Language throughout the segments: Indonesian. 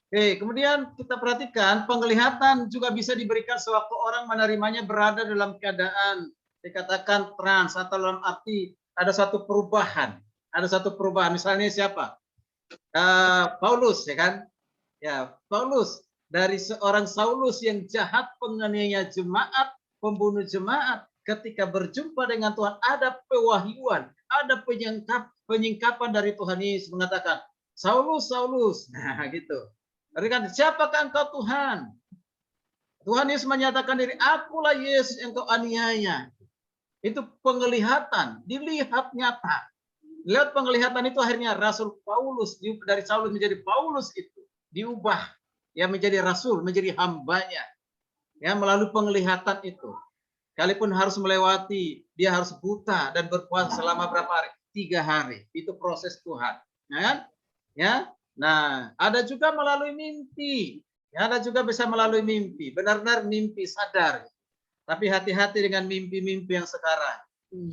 Oke, kemudian kita perhatikan penglihatan juga bisa diberikan sewaktu orang menerimanya berada dalam keadaan dikatakan trans atau dalam arti ada satu perubahan. Ada satu perubahan. Misalnya siapa? Paulus, ya kan? Ya, Paulus dari seorang Saulus yang jahat, penganiaya jemaat, pembunuh jemaat, ketika berjumpa dengan Tuhan ada pewahyuan, ada penyingkapan dari Tuhan Yesus mengatakan, Saulus, Saulus. Nah, gitu. Kan, siapakah engkau Tuhan? Tuhan Yesus menyatakan diri, akulah Yesus yang kau aniaya. Itu penglihatan, dilihat nyata. Lihat penglihatan itu akhirnya Rasul Paulus, dari Saulus menjadi Paulus itu diubah ya menjadi rasul, menjadi hambanya. Ya, melalui penglihatan itu. Sekalipun harus melewati, dia harus buta dan berpuasa selama berapa hari? 3 hari. Itu proses Tuhan. Ya kan? Ya. Nah, ada juga melalui mimpi. Ya, ada juga bisa melalui mimpi. Benar-benar mimpi sadar. Tapi hati-hati dengan mimpi-mimpi yang sekarang.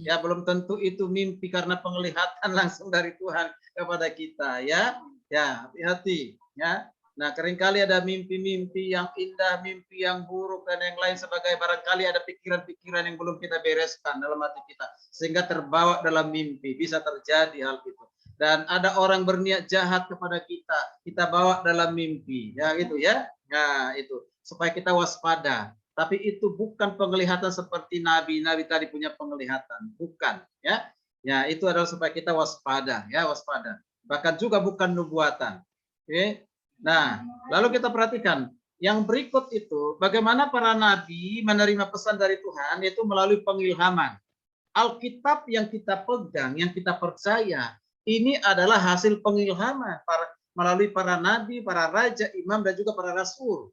Ya, belum tentu itu mimpi karena penglihatan langsung dari Tuhan kepada kita, ya. Ya, hati-hati, ya. Nah, seringkali ada mimpi-mimpi yang indah, mimpi yang buruk dan yang lain sebagai barangkali ada pikiran-pikiran yang belum kita bereskan dalam hati kita sehingga terbawa dalam mimpi, bisa terjadi hal itu. Dan ada orang berniat jahat kepada kita, kita bawa dalam mimpi, ya gitu ya. Nah, itu supaya kita waspada. Tapi itu bukan penglihatan seperti nabi-nabi tadi punya penglihatan, bukan, ya. Ya, itu adalah supaya kita waspada, ya, waspada. Bahkan juga bukan nubuatan. Oke. Nah, lalu kita perhatikan yang berikut itu bagaimana para nabi menerima pesan dari Tuhan yaitu melalui pengilhaman. Alkitab yang kita pegang, yang kita percaya, ini adalah hasil pengilhaman melalui para nabi, para raja, imam dan juga para rasul.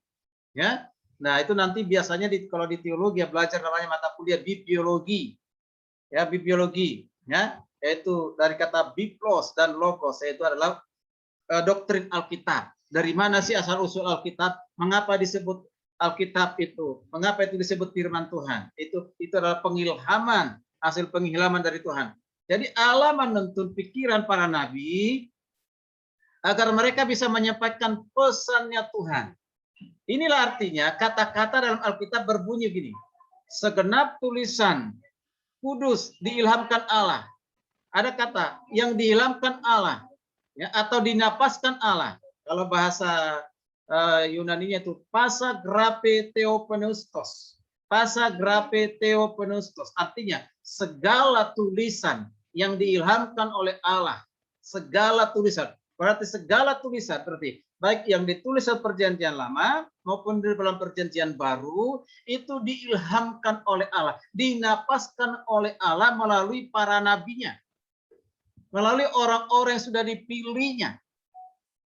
Ya. Nah, itu nanti biasanya kalau di teologi ya belajar namanya mata kuliah bibliologi. Ya, bibliologi, ya, yaitu dari kata biblos dan logos, yaitu adalah doktrin Alkitab. Dari mana sih asal usul Alkitab? Mengapa disebut Alkitab itu? Mengapa itu disebut firman Tuhan? Itu adalah pengilhaman, hasil pengilhaman dari Tuhan. Jadi Allah menuntun pikiran para nabi agar mereka bisa menyampaikan pesannya Tuhan. Inilah artinya kata-kata dalam Alkitab berbunyi gini. Segenap tulisan kudus diilhamkan Allah. Ada kata yang diilhamkan Allah, ya, atau dinapaskan Allah. Kalau bahasa Yunaninya itu pasa grape theopneustos. Pasa grape theopneustos. Artinya segala tulisan yang diilhamkan oleh Allah. Segala tulisan. Berarti segala tulisan berarti baik yang ditulis dalam perjanjian lama maupun di dalam perjanjian baru itu diilhamkan oleh Allah, dinapaskan oleh Allah melalui para nabinya, melalui orang-orang yang sudah dipilihnya.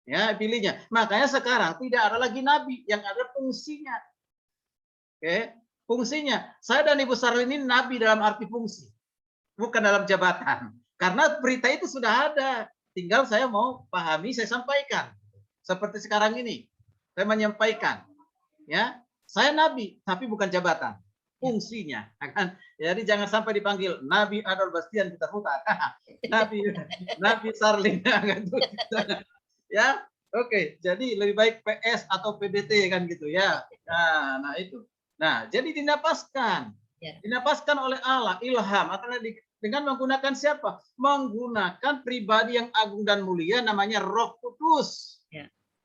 Ya, pilihnya. Makanya sekarang tidak ada lagi nabi, yang ada fungsinya. Oke, fungsinya. Saya dan Ibu Sarlin ini nabi dalam arti fungsi, bukan dalam jabatan. Karena berita itu sudah ada, tinggal saya mau pahami, saya sampaikan. Seperti sekarang ini, saya menyampaikan, ya, saya nabi, tapi bukan jabatan, fungsinya, kan? Jadi jangan sampai dipanggil Nabi Adol Bastian Peter Huta, Nabi Sarlin, ya, oke. Jadi lebih baik PS atau PBT kan gitu ya. Nah itu. Nah, jadi dinapaskan, dinapaskan oleh Allah, ilham, dengan menggunakan siapa? Menggunakan pribadi yang agung dan mulia namanya Roh Kudus.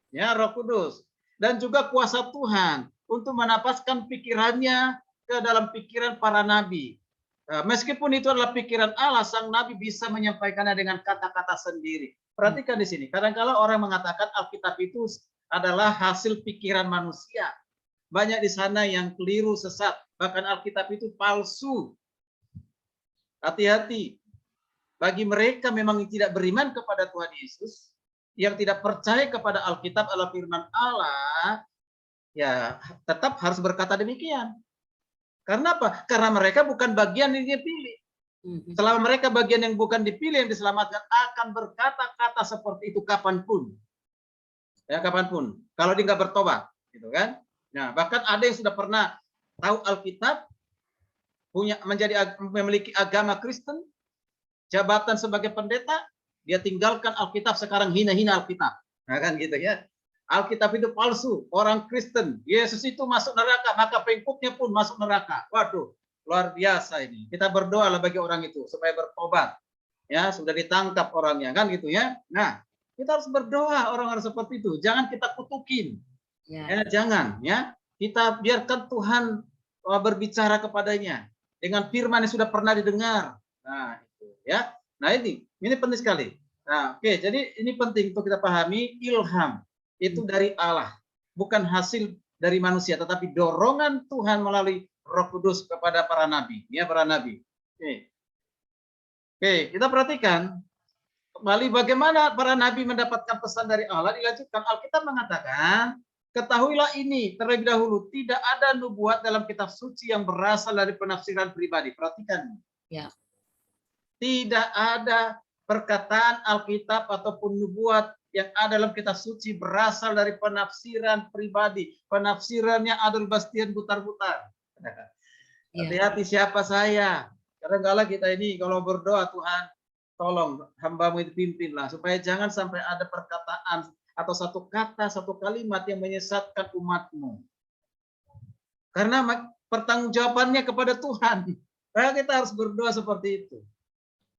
Ya, Roh Kudus. Dan juga kuasa Tuhan untuk menapaskan pikirannya ke dalam pikiran para nabi. Meskipun itu adalah pikiran Allah, sang nabi bisa menyampaikannya dengan kata-kata sendiri. Perhatikan di sini. Kadang-kala orang mengatakan Alkitab itu adalah hasil pikiran manusia. Banyak di sana yang keliru, sesat. Bahkan Alkitab itu palsu. Hati-hati. Bagi mereka memang tidak beriman kepada Tuhan Yesus, yang tidak percaya kepada Alkitab adalah firman Allah, ya tetap harus berkata demikian. Karena apa? Karena mereka bukan bagian yang dipilih. Selama mereka bagian yang bukan dipilih, yang diselamatkan, akan berkata-kata seperti itu kapanpun. Ya, kapanpun. Kalau dia nggak bertobat, gitu kan? Nah, bahkan ada yang sudah pernah tahu Alkitab, memiliki agama Kristen, jabatan sebagai pendeta, dia tinggalkan Alkitab, sekarang hina-hina Alkitab. Nah, kan gitu ya. Alkitab itu palsu, orang Kristen, Yesus itu masuk neraka, maka pengikutnya pun masuk neraka. Waduh, luar biasa ini. Kita berdoa lah bagi orang itu supaya bertobat. Ya, sudah ditangkap orangnya kan gitu ya. Nah, kita harus berdoa orang-orang seperti itu. Jangan kita kutukin. Ya, jangan ya. Kita biarkan Tuhan berbicara kepadanya dengan firman yang sudah pernah didengar. Nah, itu ya. Nah, ini penting sekali. Nah, oke, jadi ini penting untuk kita pahami, ilham itu dari Allah, bukan hasil dari manusia, tetapi dorongan Tuhan melalui Roh Kudus kepada para nabi, ya para nabi. Oke, kita perhatikan kembali bagaimana para nabi mendapatkan pesan dari Allah. Dilanjutkan, Alkitab mengatakan, ketahuilah ini terlebih dahulu, tidak ada nubuat dalam kitab suci yang berasal dari penafsiran pribadi. Perhatikan. Ya. Tidak ada perkataan Alkitab ataupun nubuat yang ada dalam kitab suci berasal dari penafsiran pribadi. Penafsirannya Adul Bastian butar-butar. Hati-hati siapa saya. Kadang-kala kita ini kalau berdoa, Tuhan tolong hambamu itu pimpinlah. Supaya jangan sampai ada perkataan atau satu kata, satu kalimat yang menyesatkan umatmu. Karena pertanggungjawabannya kepada Tuhan. Maka kita harus berdoa seperti itu.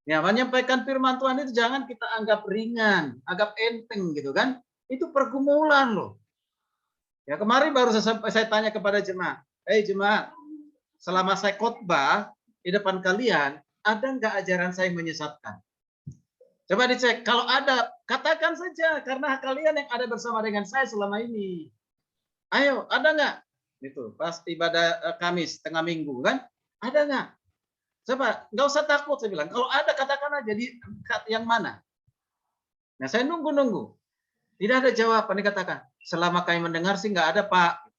Ya, menyampaikan firman Tuhan itu jangan kita anggap ringan, anggap enteng gitu kan. Itu pergumulan loh. Ya, kemarin baru saya tanya kepada jemaat, jemaat, selama saya khotbah di depan kalian, ada nggak ajaran saya menyesatkan? Coba dicek, kalau ada, katakan saja, karena kalian yang ada bersama dengan saya selama ini. Ayo, ada nggak? Itu pas ibadah Kamis, tengah minggu kan, ada nggak? Coba, nggak usah takut, saya bilang. Kalau ada, katakan aja, di yang mana? Nah, saya nunggu-nunggu. Tidak ada jawaban, dikatakan. Selama kami mendengar sih nggak ada, Pak.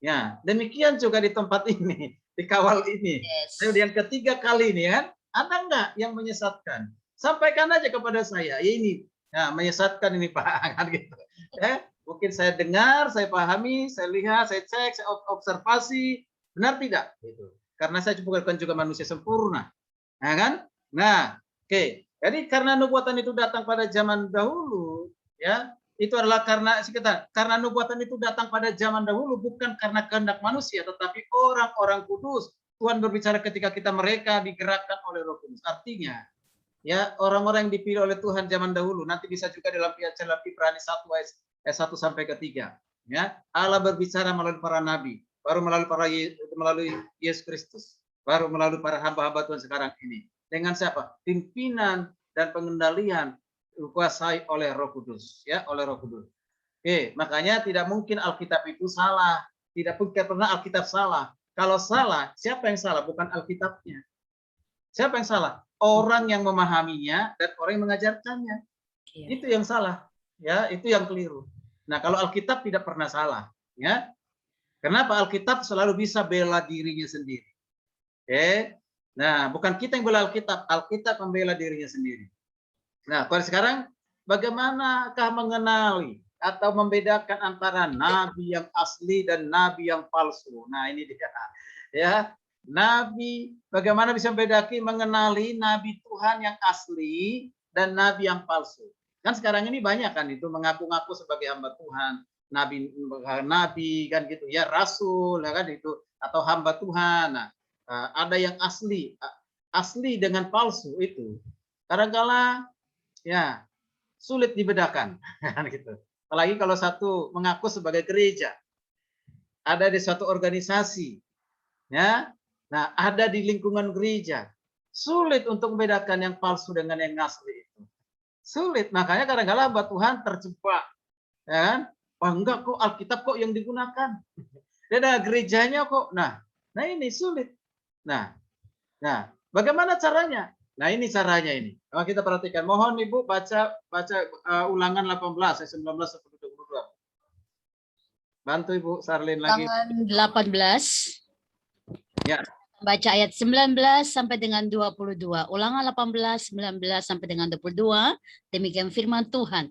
Ya, demikian juga di tempat ini, di kawal ini. Yes. Yang ketiga kali ini kan, ada nggak yang menyesatkan? Sampaikan aja kepada saya, ya ini, ya, menyesatkan ini Pak. Kan gitu. Mungkin saya dengar, saya pahami, saya lihat, saya cek, saya observasi, benar tidak? Gitu. Karena saya bukan juga manusia sempurna, nah kan? Nah, oke. Jadi karena nubuatan itu datang pada zaman dahulu, ya itu adalah karena nubuatan itu datang pada zaman dahulu bukan karena kehendak manusia, tetapi orang-orang kudus. Tuhan berbicara ketika mereka digerakkan oleh Roh Kudus. Artinya, ya orang-orang yang dipilih oleh Tuhan zaman dahulu. Nanti bisa juga dalam Ibrani 1 ayat 1 sampai ke 3. Ya, Allah berbicara melalui para nabi. Baru melalui Yesus Kristus, baru melalui para hamba-hamba Tuhan sekarang ini. Dengan siapa? Pimpinan dan pengendalian dikuasai oleh Roh Kudus, ya, oleh Roh Kudus. Oke, makanya tidak mungkin Alkitab itu salah. Tidak mungkin pernah Alkitab salah. Kalau salah, siapa yang salah? Bukan Alkitabnya. Siapa yang salah? Orang yang memahaminya dan orang yang mengajarkannya. Iya. Itu yang salah, ya, itu yang keliru. Nah, kalau Alkitab tidak pernah salah, ya. Kenapa? Alkitab selalu bisa bela dirinya sendiri. Oke. Nah, bukan kita yang bela Alkitab, Alkitab membela dirinya sendiri. Nah, pada sekarang bagaimanakah mengenali atau membedakan antara nabi yang asli dan nabi yang palsu? Nah, ini dia. Ya, nabi, bagaimana bisa mengenali nabi Tuhan yang asli dan nabi yang palsu? Kan sekarang ini banyak kan itu mengaku-ngaku sebagai hamba Tuhan. Nabi kan gitu ya, rasul ya kan itu, atau hamba Tuhan. Nah, ada yang asli dengan palsu itu kadang-kala ya sulit dibedakan kan gitu. Apalagi kalau satu mengaku sebagai gereja, ada di suatu organisasi, ya, nah ada di lingkungan gereja, sulit untuk membedakan yang palsu dengan yang asli itu. Sulit, makanya kadang-kala hamba Tuhan terjebak, ya kan? Oh enggak kok, Alkitab kok yang digunakan. Dan ada gerejanya kok. Nah ini sulit. Nah, bagaimana caranya? Nah ini caranya ini. Kalau kita perhatikan, mohon Ibu baca Ulangan 18 ayat 19 sampai 22. Bantu Ibu Sarlin lagi. Ulangan 18. Ya. Baca ayat 19 sampai dengan 22. Ulangan 18, 19 sampai dengan 22. Demikian firman Tuhan.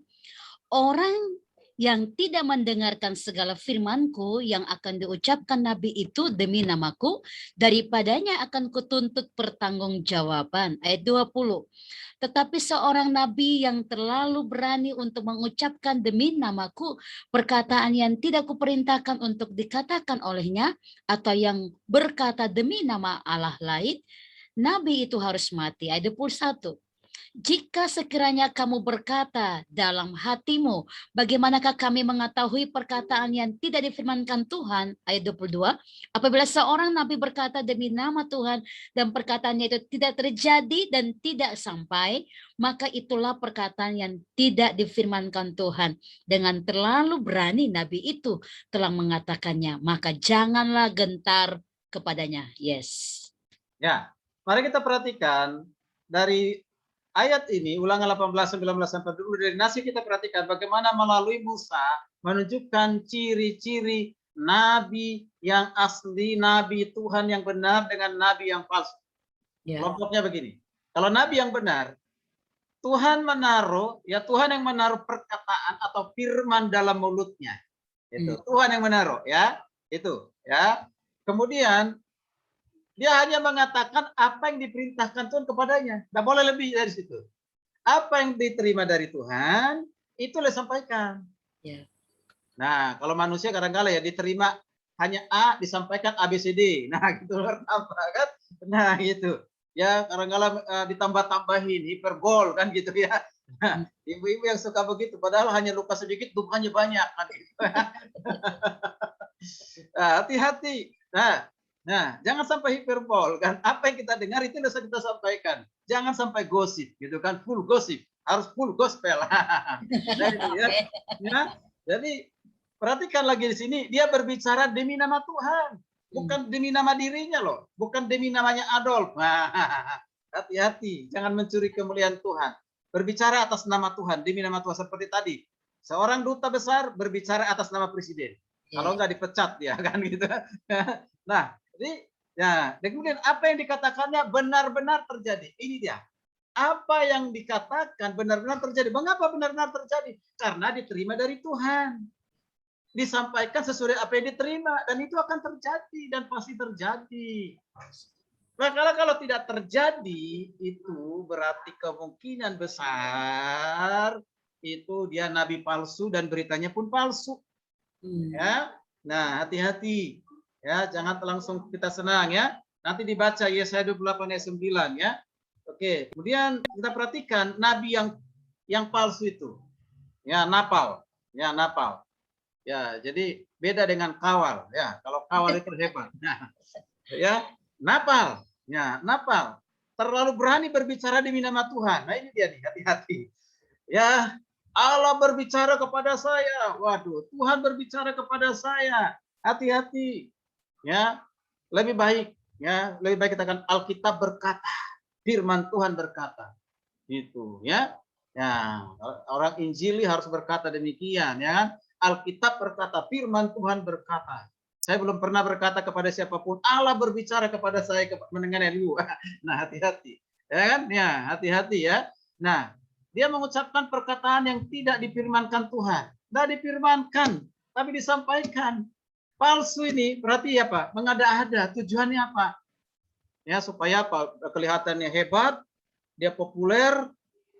Orang yang tidak mendengarkan segala firman-Ku yang akan diucapkan nabi itu demi nama-Ku, daripadanya akan kutuntut pertanggungjawaban. Ayat 20. Tetapi seorang nabi yang terlalu berani untuk mengucapkan demi nama-Ku perkataan yang tidak kuperintahkan untuk dikatakan olehnya, atau yang berkata demi nama Allah lain, nabi itu harus mati. Ayat 21. Jika sekiranya kamu berkata dalam hatimu, bagaimanakah kami mengetahui perkataan yang tidak difirmankan Tuhan? Ayat 22. Apabila seorang nabi berkata demi nama Tuhan dan perkataannya itu tidak terjadi dan tidak sampai, maka itulah perkataan yang tidak difirmankan Tuhan. Dengan terlalu berani nabi itu telah mengatakannya, maka janganlah gentar kepadanya. Yes. Ya, mari kita perhatikan dari ayat ini, Ulangan 18, 19 sampai 20, dari nasi kita perhatikan bagaimana melalui Musa menunjukkan ciri-ciri nabi yang asli, nabi Tuhan yang benar dengan nabi yang palsu. Kelompoknya begini. Kalau nabi yang benar, Tuhan yang menaruh perkataan atau firman dalam mulutnya. Itu Tuhan yang menaruh, ya. Itu, ya. Kemudian dia hanya mengatakan apa yang diperintahkan Tuhan kepadanya. Tidak boleh lebih dari situ. Apa yang diterima dari Tuhan, itu disampaikan. Ya. Nah, kalau manusia kadang-kadang ya diterima hanya A, disampaikan ABCD. Nah, gitu apa kan? Nah, itu. Ya, kadang-kadang ditambah-tambahin, hiperbol kan gitu ya. Nah, ibu-ibu yang suka begitu, padahal hanya luka sedikit, dukanya banyak. Kan, gitu. Hati-hati. Nah, jangan sampai hiperbol kan. Apa yang kita dengar itu harus kita sampaikan. Jangan sampai gosip gitu kan. Full gosip, harus full gospel. Jadi perhatikan lagi di sini, dia berbicara demi nama Tuhan, bukan demi nama dirinya loh, bukan demi namanya Adolf. Hati-hati, jangan mencuri kemuliaan Tuhan. Berbicara atas nama Tuhan, demi nama Tuhan, seperti tadi. Seorang duta besar berbicara atas nama presiden. Kalau nggak dipecat dia kan gitu. Nah, jadi ya, dan kemudian apa yang dikatakannya benar-benar terjadi. Ini dia. Apa yang dikatakan benar-benar terjadi. Mengapa benar-benar terjadi? Karena diterima dari Tuhan. Disampaikan sesuai apa yang diterima, dan itu akan terjadi dan pasti terjadi. Nah, kalau tidak terjadi, itu berarti kemungkinan besar itu dia nabi palsu dan beritanya pun palsu. Ya, nah hati-hati. Ya, jangan langsung kita senang ya. Nanti dibaca Yesaya 28 ayat 9 ya. Oke, kemudian kita perhatikan nabi yang palsu itu. Ya, napal. Ya, napal. Ya, jadi beda dengan kawal ya. Kalau kawal itu hebat. Nah, ya, napal. Ya, napal. Terlalu berani berbicara demi nama Tuhan. Nah, ini dia nih, hati-hati. Ya, Allah berbicara kepada saya. Waduh, Tuhan berbicara kepada saya. Hati-hati. Ya, lebih baik kita kan Alkitab berkata, firman Tuhan berkata. Gitu, ya. Ya, orang Injili harus berkata demikian, ya kan? Alkitab berkata, firman Tuhan berkata. Saya belum pernah berkata kepada siapapun, Allah berbicara kepada saya mengenai lu. Nah, hati-hati. Ya kan? Ya, hati-hati ya. Nah, dia mengucapkan perkataan yang tidak difirmankan Tuhan. Tidak difirmankan, tapi disampaikan. Palsu ini berarti apa? Mengada-ada. Tujuannya apa? Ya, supaya apa? Kelihatannya hebat, dia populer,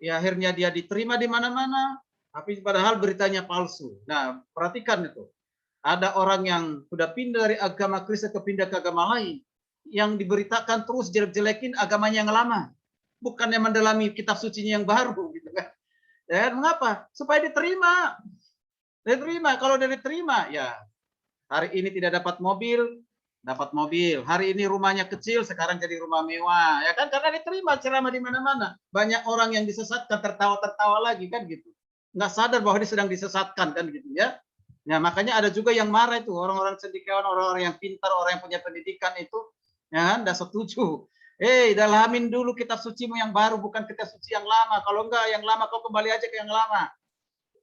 ya akhirnya dia diterima di mana-mana, tapi padahal beritanya palsu. Nah, perhatikan itu. Ada orang yang sudah pindah dari agama Kristen ke pindah ke agama lain, yang diberitakan terus jelek-jelekin agamanya yang lama, bukannya mendalami kitab sucinya yang baru, gitu kan? Ya, mengapa? Supaya diterima. Diterima. Kalau dia diterima, ya hari ini tidak dapat mobil, dapat mobil. Hari ini rumahnya kecil, sekarang jadi rumah mewah. Ya kan, karena diterima ceramah di mana-mana. Banyak orang yang disesatkan, tertawa-tertawa lagi kan gitu. Nggak sadar bahwa dia sedang disesatkan kan gitu ya. Nah, makanya ada juga yang marah itu, orang-orang cendekiawan, orang-orang yang pintar, orang yang punya pendidikan itu, ya kan, nggak setuju. Dalamin dulu kitab sucimu yang baru, bukan kitab suci yang lama. Kalau enggak, yang lama kau kembali aja ke yang lama.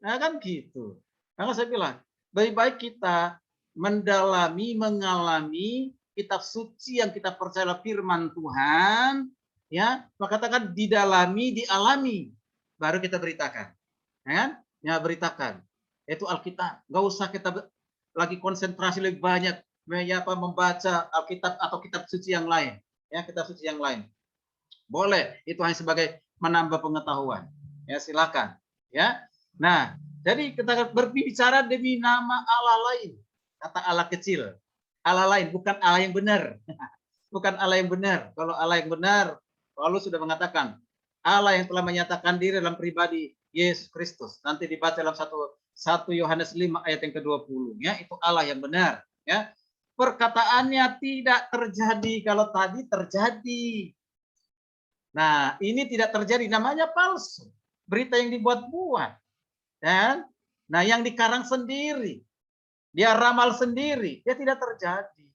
Nah, kan gitu. Maka saya bilang, baik-baik kita mendalami, mengalami kitab suci yang kita percaya firman Tuhan, ya, maka katakan didalami, dialami, baru kita beritakan, ya, beritakan. Yaitu Alkitab. Nggak usah kita lagi konsentrasi lebih banyak membaca Alkitab atau kitab suci yang lain. Ya, kitab suci yang lain. Boleh, itu hanya sebagai menambah pengetahuan. Ya, silakan. Ya. Nah, jadi kita berbicara demi nama Allah lain. Kata Allah kecil. Allah lain, bukan Allah yang benar. Bukan Allah yang benar. Kalau Allah yang benar, Paulus sudah mengatakan, Allah yang telah menyatakan diri dalam pribadi Yesus Kristus. Nanti dibaca dalam 1 Yohanes 5 ayat yang ke-20. Ya, itu Allah yang benar. Ya. Perkataannya tidak terjadi kalau tadi terjadi. Nah, ini tidak terjadi, namanya palsu. Berita yang dibuat-buat. Dan nah yang dikarang sendiri. Dia ramal sendiri, dia tidak terjadi.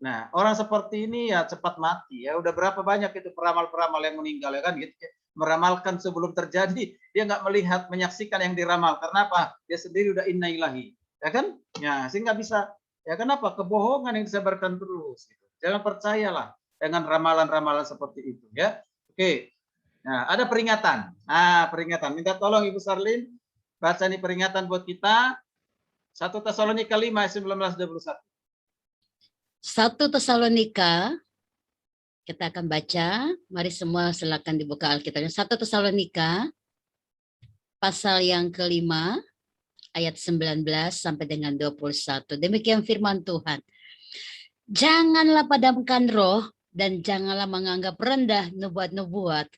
Nah, orang seperti ini ya cepat mati. Ya udah berapa banyak itu peramal-peramal yang meninggal ya kan gitu. Meramalkan sebelum terjadi, dia nggak melihat, menyaksikan yang diramal. Karena apa? Dia sendiri udah inna ilahi. Ya kan? Ya, sehingga bisa. Ya kenapa? Kebohongan yang disebarkan terus. Gitu. Jangan percayalah dengan ramalan-ramalan seperti itu ya. Oke. Nah, ada peringatan. Nah, peringatan. Minta tolong Ibu Sarlin baca nih peringatan buat kita. 1 Tesalonika 5 ayat 19-21. 1 Tesalonika, kita akan baca. Mari semua silakan dibuka Alkitabnya. 1 Tesalonika pasal yang kelima ayat 19 sampai dengan 21. Demikian firman Tuhan. Janganlah padamkan roh dan janganlah menganggap rendah nubuat-nubuat.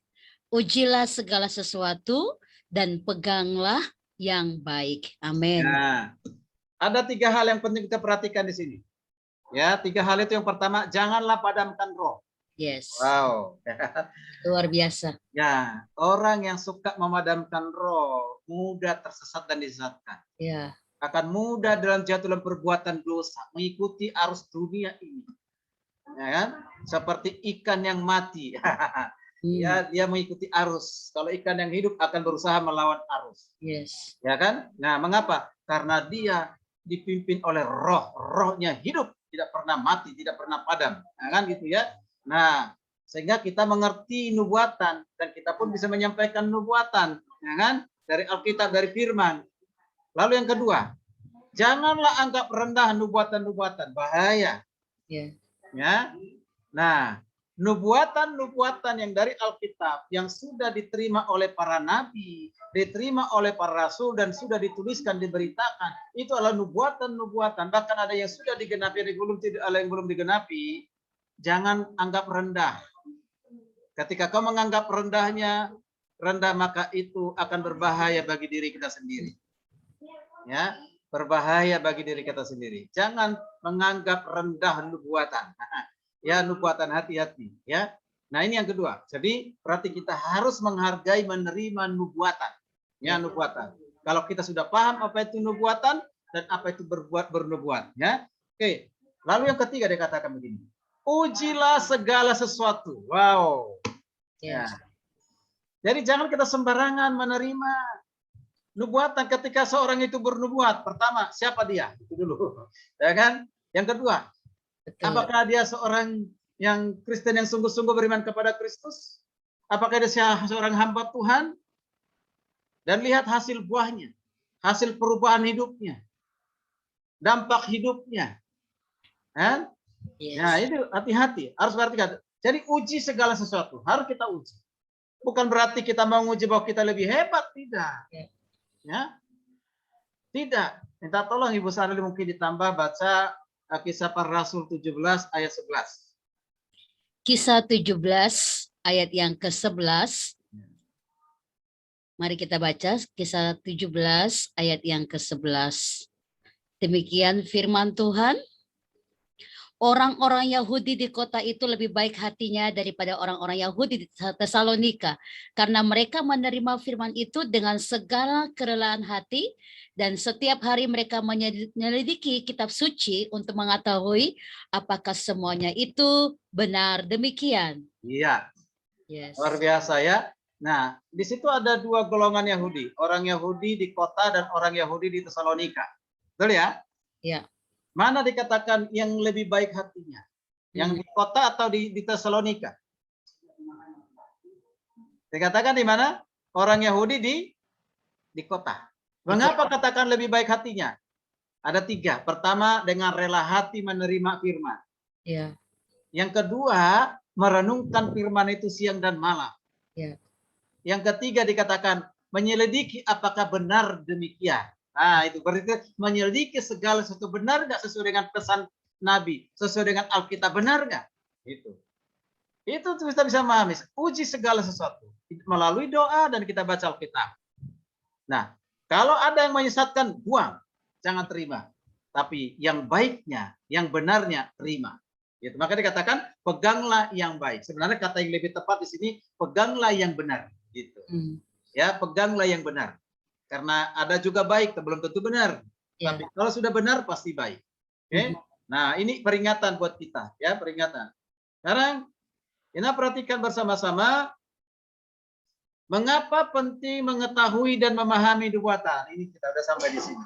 Ujilah segala sesuatu dan peganglah yang baik. Amin. Nah, ada 3 hal yang penting kita perhatikan di sini. Ya, 3 hal itu. Yang pertama, janganlah padamkan roh. Yes. Wow. Luar biasa. Ya, orang yang suka memadamkan roh mudah tersesat dan disesatkan. Ya. Akan mudah dalam jatuh dalam perbuatan dosa, mengikuti arus dunia ini. Ya kan? Seperti ikan yang mati. Ya, dia mengikuti arus. Kalau ikan yang hidup akan berusaha melawan arus. Yes. Ya kan? Nah, mengapa? Karena dia dipimpin oleh roh. Rohnya hidup, tidak pernah mati, tidak pernah padam. Nah, kan gitu ya. Nah, sehingga kita mengerti nubuatan dan kita pun bisa menyampaikan nubuatan, ya kan? Dari Alkitab, dari firman. Lalu yang kedua, janganlah anggap rendah nubuatan-nubuatan, bahaya. Yeah. Ya. Nah, nubuatan-nubuatan yang dari Alkitab yang sudah diterima oleh para nabi, diterima oleh para rasul dan sudah dituliskan, diberitakan, itu adalah nubuatan-nubuatan. Bahkan ada yang sudah digenapi, ada yang belum digenapi. Jangan anggap rendah. Ketika kau menganggap rendah, maka itu akan berbahaya bagi diri kita sendiri. Ya, berbahaya bagi diri kita sendiri. Jangan menganggap rendah nubuatan. Ya, nubuatan, hati-hati ya. Nah, ini yang kedua. Jadi berarti kita harus menghargai, menerima nubuatan. Ya, nubuatan. Kalau kita sudah paham apa itu nubuatan dan apa itu bernubuat ya. Oke. Lalu yang ketiga dikatakan begini. Ujilah segala sesuatu. Wow. Ya. Jadi jangan kita sembarangan menerima nubuatan. Ketika seorang itu bernubuat, pertama siapa dia? Itu dulu. Ya kan? Yang kedua, apakah dia seorang yang Kristen yang sungguh-sungguh beriman kepada Kristus? Apakah dia seorang hamba Tuhan? Dan lihat hasil buahnya, hasil perubahan hidupnya, dampak hidupnya. Kan? Yes. Nah, itu hati-hati, harus perhatikan. Jadi uji segala sesuatu, harus kita uji. Bukan berarti kita mau uji bahwa kita lebih hebat, tidak. Ya. Tidak. Minta tolong Ibu Sarli mungkin ditambah baca Kisah Para Rasul 17 ayat 11. Kisah 17 ayat yang ke-11. Mari kita baca Kisah 17 ayat yang ke-11. Demikian firman Tuhan. Orang-orang Yahudi di kota itu lebih baik hatinya daripada orang-orang Yahudi di Tesalonika, karena mereka menerima firman itu dengan segala kerelaan hati, dan setiap hari mereka menyelidiki kitab suci untuk mengetahui apakah semuanya itu benar demikian. Iya. Yes. Luar biasa ya. Nah, di situ ada 2 golongan Yahudi, orang Yahudi di kota dan orang Yahudi di Tesalonika. Betul ya? Iya. Mana dikatakan yang lebih baik hatinya? Yang di kota atau di Tesalonika? Dikatakan di mana? Orang Yahudi di kota. Mengapa katakan lebih baik hatinya? Ada 3. Pertama, dengan rela hati menerima firman. Ya. Yang kedua, merenungkan firman itu siang dan malam. Ya. Yang ketiga dikatakan menyelidiki apakah benar demikian. Nah, itu berarti menyelidiki segala sesuatu benar nggak sesuai dengan pesan Nabi, sesuai dengan Alkitab, benar nggak? Itu kita bisa memahami. Uji segala sesuatu melalui doa dan kita baca Alkitab. Nah, kalau ada yang menyesatkan, buang, jangan terima. Tapi yang baiknya, yang benarnya, terima. Gitu. Maka dikatakan peganglah yang baik. Sebenarnya kata yang lebih tepat di sini, peganglah yang benar. Gitu. Ya, peganglah yang benar. Karena ada juga baik, belum tentu benar. Tapi kalau sudah benar pasti baik. Oke? Nah, ini peringatan buat kita, ya, peringatan. Sekarang kita perhatikan bersama-sama mengapa penting mengetahui dan memahami nubuatan. Ini kita udah sampai di sini.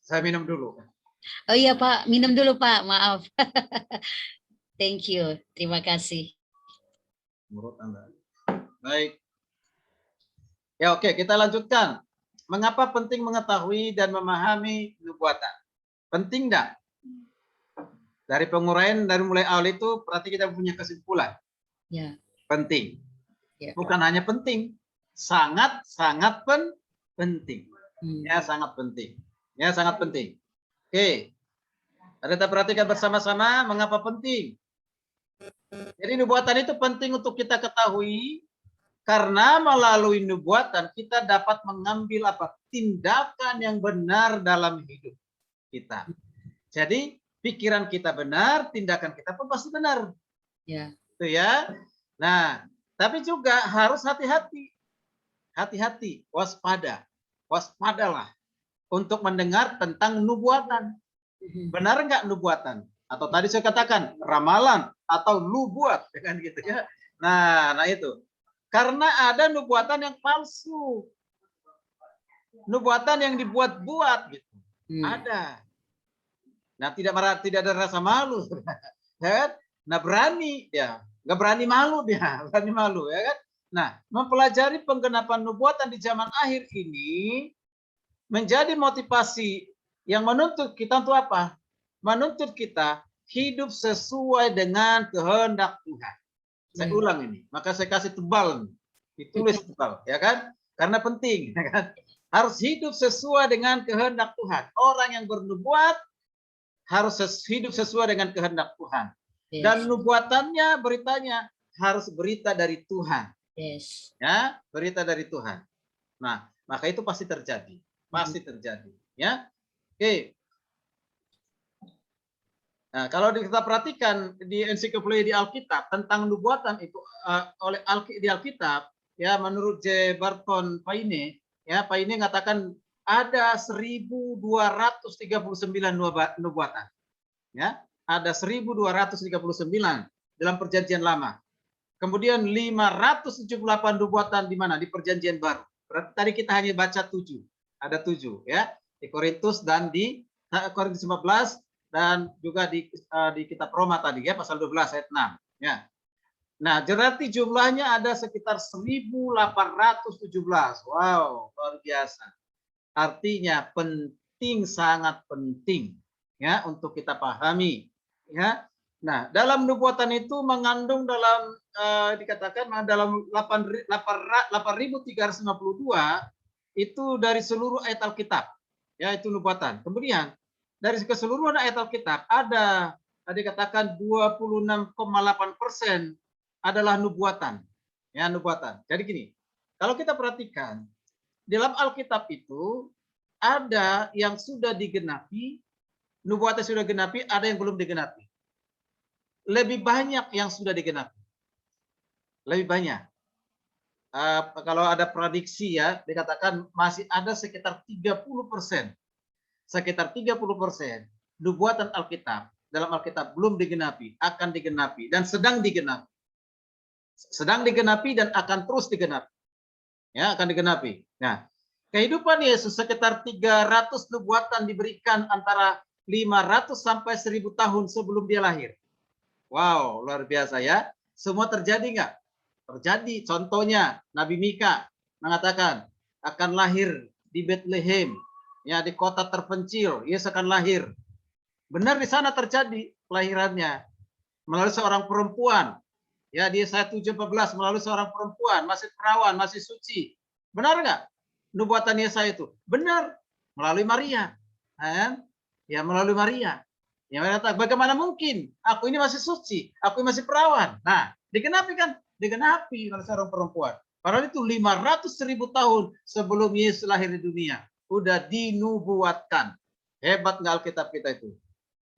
Saya minum dulu. Oh iya Pak, minum dulu Pak, maaf. Thank you, terima kasih. Menurut Anda. Baik. Ya oke, kita lanjutkan. Mengapa penting mengetahui dan memahami nubuatan? Penting enggak? Dari penguraian dari mulai awal itu berarti kita punya kesimpulan. Ya. Penting. Ya. Bukan hanya penting, sangat penting. Ya, sangat penting. Ya, sangat penting. Oke. Kita perhatikan bersama-sama mengapa penting. Jadi nubuatan itu penting untuk kita ketahui karena melalui nubuatan kita dapat mengambil tindakan yang benar dalam hidup kita. Jadi pikiran kita benar, tindakan kita pun pasti benar. Ya. Itu ya. Nah, tapi juga harus hati-hati. Hati-hati, waspada. Waspadalah untuk mendengar tentang nubuatan. Benar enggak nubuatan? Atau tadi saya katakan ramalan atau nubuat, kan gitu ya. Nah itu. Karena ada nubuatan yang palsu. Nubuatan yang dibuat-buat gitu. Ada. Nah, tidak ada rasa malu. Nah, berani ya. Enggak berani malu dia, berani malu ya kan. Nah, mempelajari penggenapan nubuatan di zaman akhir ini menjadi motivasi yang menuntut kita untuk apa? Menuntut kita hidup sesuai dengan kehendak Tuhan. Saya ulang ini, maka saya kasih tebal, ditulis tebal, ya kan? Karena penting, ya kan? Harus hidup sesuai dengan kehendak Tuhan. Orang yang bernubuat harus hidup sesuai dengan kehendak Tuhan. Dan nubuatannya, beritanya harus berita dari Tuhan. Ya, berita dari Tuhan. Nah, maka itu pasti terjadi. Pasti terjadi, ya. Oke. Nah, kalau kita perhatikan di ensiklopedia di Alkitab tentang nubuatan itu di Alkitab, ya menurut J. Barton Paine, ya Paine mengatakan ada 1239 nubuatan. Ya, ada 1239 dalam Perjanjian Lama. Kemudian 578 nubuatan di mana? Di Perjanjian Baru. Berarti tadi kita hanya baca 7. Ada 7 ya, di Korintus dan di Korintus 15 dan juga di kitab Roma tadi ya, pasal 12 ayat 6 ya. Nah, berarti jumlahnya ada sekitar 1817. Wow, luar biasa. Artinya penting, sangat penting ya untuk kita pahami ya. Nah, dalam nubuatan itu mengandung dalam dikatakan dalam 8.352 itu dari seluruh ayat Alkitab. Ya, itu nubuatan. Kemudian dari keseluruhan ayat Alkitab ada dikatakan 26,8% adalah nubuatan. Ya, nubuatan. Jadi gini, kalau kita perhatikan dalam Alkitab itu ada yang sudah digenapi, nubuatan sudah digenapi, ada yang belum digenapi. Lebih banyak yang sudah digenapi. Lebih banyak. Kalau ada prediksi ya, dikatakan masih ada sekitar 30%. Sekitar 30% nubuatan Alkitab dalam Alkitab belum digenapi, akan digenapi dan sedang digenapi. Sedang digenapi dan akan terus digenapi. Ya, akan digenapi. Nah, kehidupan Yesus sekitar 300 nubuatan diberikan antara 500 sampai 1000 tahun sebelum dia lahir. Wow, luar biasa ya. Semua terjadi enggak? Terjadi. Contohnya Nabi Mika mengatakan akan lahir di Bethlehem, ya di kota terpencil. Yesus akan lahir. Benar di sana terjadi kelahirannya melalui seorang perempuan. Ya di Yesaya 7:14 melalui seorang perempuan, masih perawan, masih suci. Benar nggak? Nubuatan Yesaya itu benar melalui Maria. Ya melalui Maria. Ya, bagaimana mungkin? Aku ini masih suci, aku ini masih perawan. Nah, digenapi kan? Digenapi oleh seorang perempuan. Padahal itu 500.000 tahun sebelum Yesus lahir di dunia. Udah dinubuatkan. Hebat nggak Alkitab kita itu?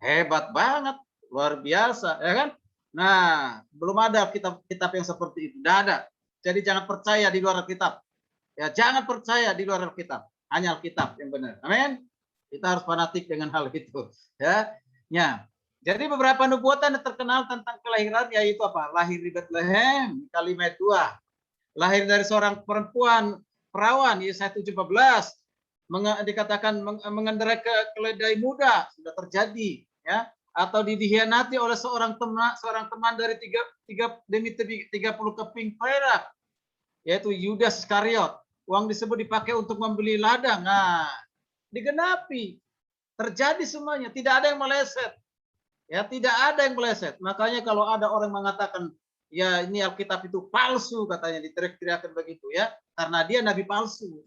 Hebat banget, luar biasa, ya kan? Nah, belum ada kitab-kitab yang seperti itu. Tidak ada. Jadi jangan percaya di luar Alkitab. Ya, jangan percaya di luar Alkitab. Hanya Alkitab yang benar. Amin. Kita harus fanatik dengan hal itu. Ya. Ya. Jadi beberapa nubuatan yang terkenal tentang kelahiran yaitu apa? Lahir di Bethlehem, kalimat 2. Lahir dari seorang perempuan perawan, Yesaya 7:14. Dikatakan mengendarai keledai muda, sudah terjadi, ya. Atau dihianati oleh seorang teman dari 30 keping perak, yaitu Yudas Iskariot. Uang disebut dipakai untuk membeli ladang. Nah, digenapi. Terjadi semuanya, tidak ada yang meleset. Ya, tidak ada yang meleset. Makanya kalau ada orang mengatakan, ya ini Alkitab itu palsu, katanya diteriak-teriakan begitu ya, karena dia nabi palsu.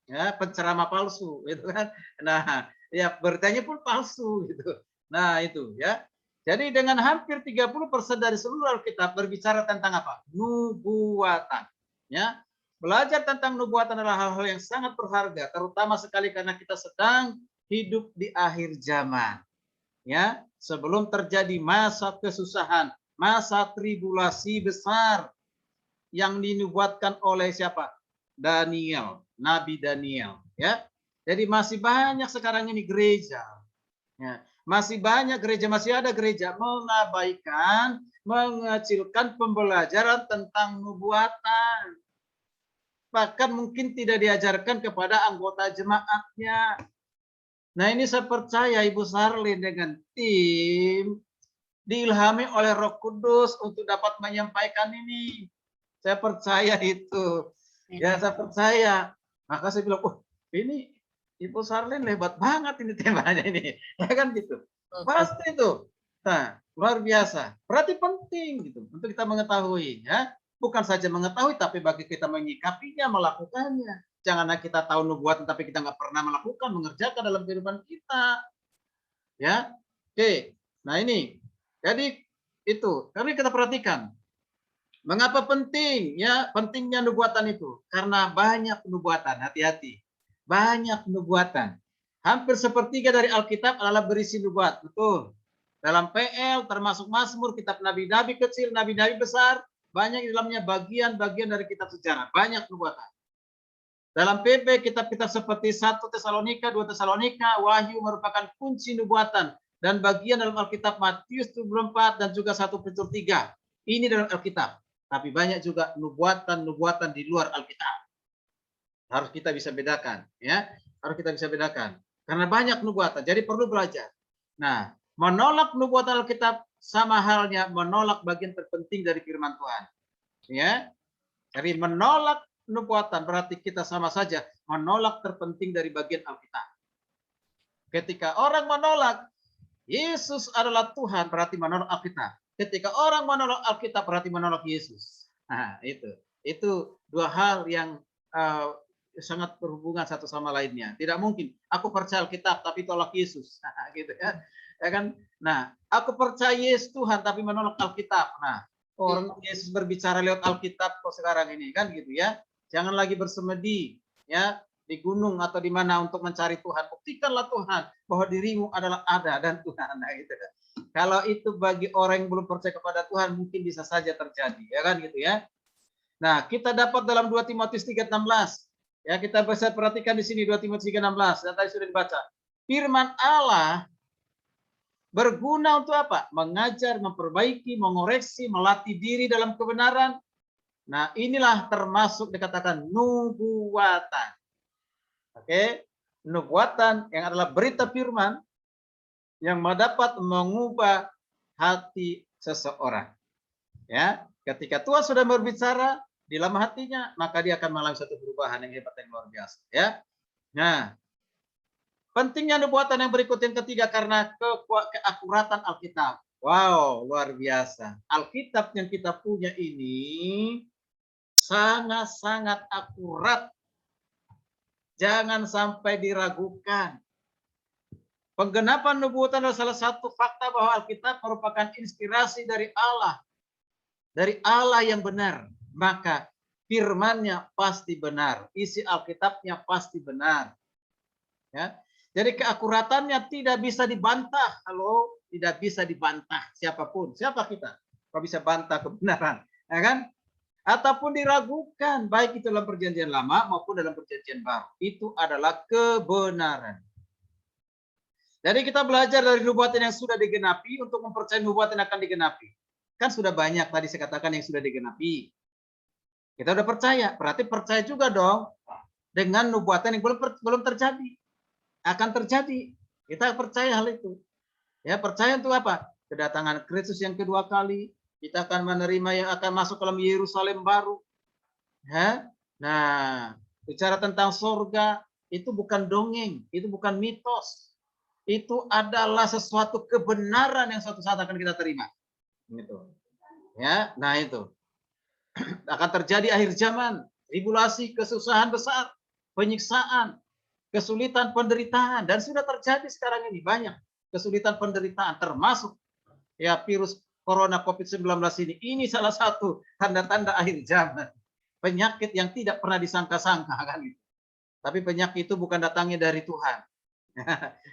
Ya, penceramah palsu gitu kan. Nah, ya beritanya pun palsu gitu. Nah, itu ya. Jadi dengan hampir 30% dari seluruh Alkitab berbicara tentang apa? Nubuatan. Ya. Belajar tentang nubuatan adalah hal-hal yang sangat berharga, terutama sekali karena kita sedang hidup di akhir zaman. Ya, sebelum terjadi masa kesusahan, masa tribulasi besar yang dinubuatkan oleh siapa? Daniel, Nabi Daniel, ya. Jadi masih banyak sekarang ini gereja, ya. Masih banyak gereja, masih ada gereja mengabaikan, mengecilkan pembelajaran tentang nubuatan. Bahkan mungkin tidak diajarkan kepada anggota jemaatnya. Nah, ini saya percaya Ibu Sarlin dengan tim diilhami oleh Roh Kudus untuk dapat menyampaikan ini. Saya percaya itu. Ya, saya percaya. Maka saya bilang, oh ini Ibu Sarlin hebat banget ini temanya ini. Ya kan gitu. Pasti itu. Nah, luar biasa. Berarti penting gitu untuk kita mengetahui ya. Bukan saja mengetahui, tapi bagi kita menyikapinya, melakukannya. Janganlah kita tahu nubuatan, tapi kita nggak pernah melakukan, mengerjakan dalam kehidupan kita. Ya, oke. Nah ini, jadi itu. Karena kita perhatikan, mengapa penting? Ya, pentingnya nubuatan itu. Karena banyak nubuatan, hati-hati. Banyak nubuatan. Hampir sepertiga dari Alkitab adalah berisi nubuat. Betul. Dalam PL, termasuk Mazmur, kitab nabi-nabi kecil, nabi-nabi besar, banyak di dalamnya bagian-bagian dari kitab sejarah. Banyak nubuatan. Dalam PB, kitab-kitab seperti 1 Tesalonika, 2 Tesalonika, Wahyu merupakan kunci nubuatan. Dan bagian dalam Alkitab Matius 24 dan juga 1 Petrus 3. Ini dalam Alkitab. Tapi banyak juga nubuatan-nubuatan di luar Alkitab. Harus kita bisa bedakan. Ya, harus kita bisa bedakan. Karena banyak nubuatan, jadi perlu belajar. Nah, menolak nubuatan Alkitab sama halnya menolak bagian terpenting dari firman Tuhan. Ya, jadi menolak nubuatan berarti kita sama saja menolak terpenting dari bagian Alkitab. Ketika orang menolak Yesus adalah Tuhan berarti menolak Alkitab. Ketika orang menolak Alkitab berarti menolak Yesus. Nah, itu dua hal yang sangat berhubungan satu sama lainnya. Tidak mungkin aku percaya Alkitab tapi tolak Yesus. Gitu ya. Ya kan? Nah, aku percaya Yesus Tuhan tapi menolak Alkitab. Nah, orang Yesus berbicara lewat Alkitab kok sekarang ini kan gitu ya. Jangan lagi bersemedi ya di gunung atau di mana untuk mencari Tuhan. Buktikanlah Tuhan bahwa dirimu adalah ada dan Tuhan. Nah, gitu. Kalau itu bagi orang yang belum percaya kepada Tuhan mungkin bisa saja terjadi, ya kan gitu ya. Nah, kita dapat dalam 2 Timotius 3:16. Ya, kita bisa perhatikan di sini 2 Timotius 3:16 dan tadi sudah dibaca. Firman Allah berguna untuk apa? Mengajar, memperbaiki, mengoreksi, melatih diri dalam kebenaran. Nah, inilah termasuk dikatakan nubuatan. Oke, nubuatan yang adalah berita firman yang dapat mengubah hati seseorang. Ya, ketika Tuhan sudah berbicara, di dalam hatinya, maka dia akan mengalami satu perubahan yang hebat yang luar biasa. Ya, nah pentingnya nubuatan yang berikut yang ketiga karena keakuratan Alkitab. Wow, luar biasa. Alkitab yang kita punya ini sangat-sangat akurat. Jangan sampai diragukan. Penggenapan nubuatan adalah salah satu fakta bahwa Alkitab merupakan inspirasi dari Allah. Dari Allah yang benar. Maka firman-Nya pasti benar. Isi Alkitabnya pasti benar. Ya. Jadi keakuratannya tidak bisa dibantah. Halo, tidak bisa dibantah siapapun. Siapa kita? Kok bisa bantah kebenaran? Ya kan? Ataupun diragukan, baik itu dalam perjanjian lama maupun dalam perjanjian baru. Itu adalah kebenaran. Jadi kita belajar dari nubuatan yang sudah digenapi untuk mempercayai nubuatan yang akan digenapi. Kan sudah banyak tadi saya katakan yang sudah digenapi. Kita udah percaya, berarti percaya juga dong dengan nubuatan yang belum terjadi. Akan terjadi. Kita percaya hal itu. Ya, percaya untuk apa? Kedatangan Kristus yang kedua kali. Kita akan menerima yang akan masuk dalam Yerusalem baru. Ya? Nah, bicara tentang surga itu bukan dongeng, itu bukan mitos. Itu adalah sesuatu kebenaran yang suatu saat akan kita terima. Gitu. Ya, nah itu. Akan terjadi akhir zaman, tribulasi, kesusahan besar, penyiksaan, kesulitan, penderitaan, dan sudah terjadi sekarang ini banyak kesulitan, penderitaan, termasuk ya virus corona COVID-19 ini. Ini salah satu tanda-tanda akhir zaman. Penyakit yang tidak pernah disangka-sangka kan gitu. Tapi penyakit itu bukan datangnya dari Tuhan.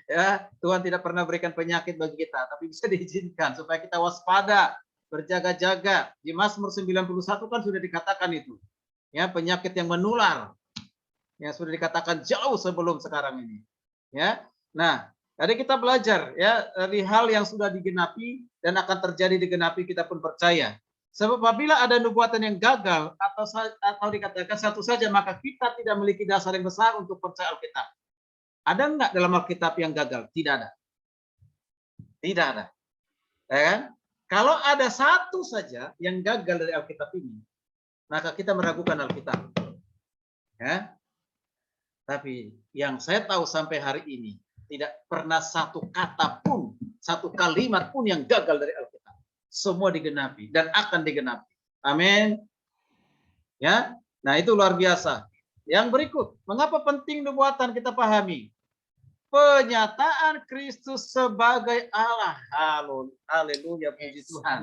Ya, Tuhan tidak pernah berikan penyakit bagi kita, tapi bisa diizinkan supaya kita waspada, berjaga-jaga. Di Mazmur 91 kan sudah dikatakan itu. Ya, penyakit yang menular. Ya, sudah dikatakan jauh sebelum sekarang ini. Ya. Nah, tadi kita belajar ya dari hal yang sudah digenapi dan akan terjadi digenapi, kita pun percaya. Sebab apabila ada nubuatan yang gagal atau dikatakan satu saja, maka kita tidak memiliki dasar yang besar untuk percaya Alkitab. Ada enggak dalam Alkitab yang gagal? Tidak ada. Tidak ada. Ya kan? Kalau ada satu saja yang gagal dari Alkitab ini, maka kita meragukan Alkitab. Ya. Tapi yang saya tahu sampai hari ini, tidak pernah satu kata pun, satu kalimat pun yang gagal dari Alkitab. Semua digenapi dan akan digenapi. Amin. Ya. Nah, itu luar biasa. Yang berikut, mengapa penting nubuatan kita pahami? Penyataan Kristus sebagai Allah. Haleluya, puji Tuhan.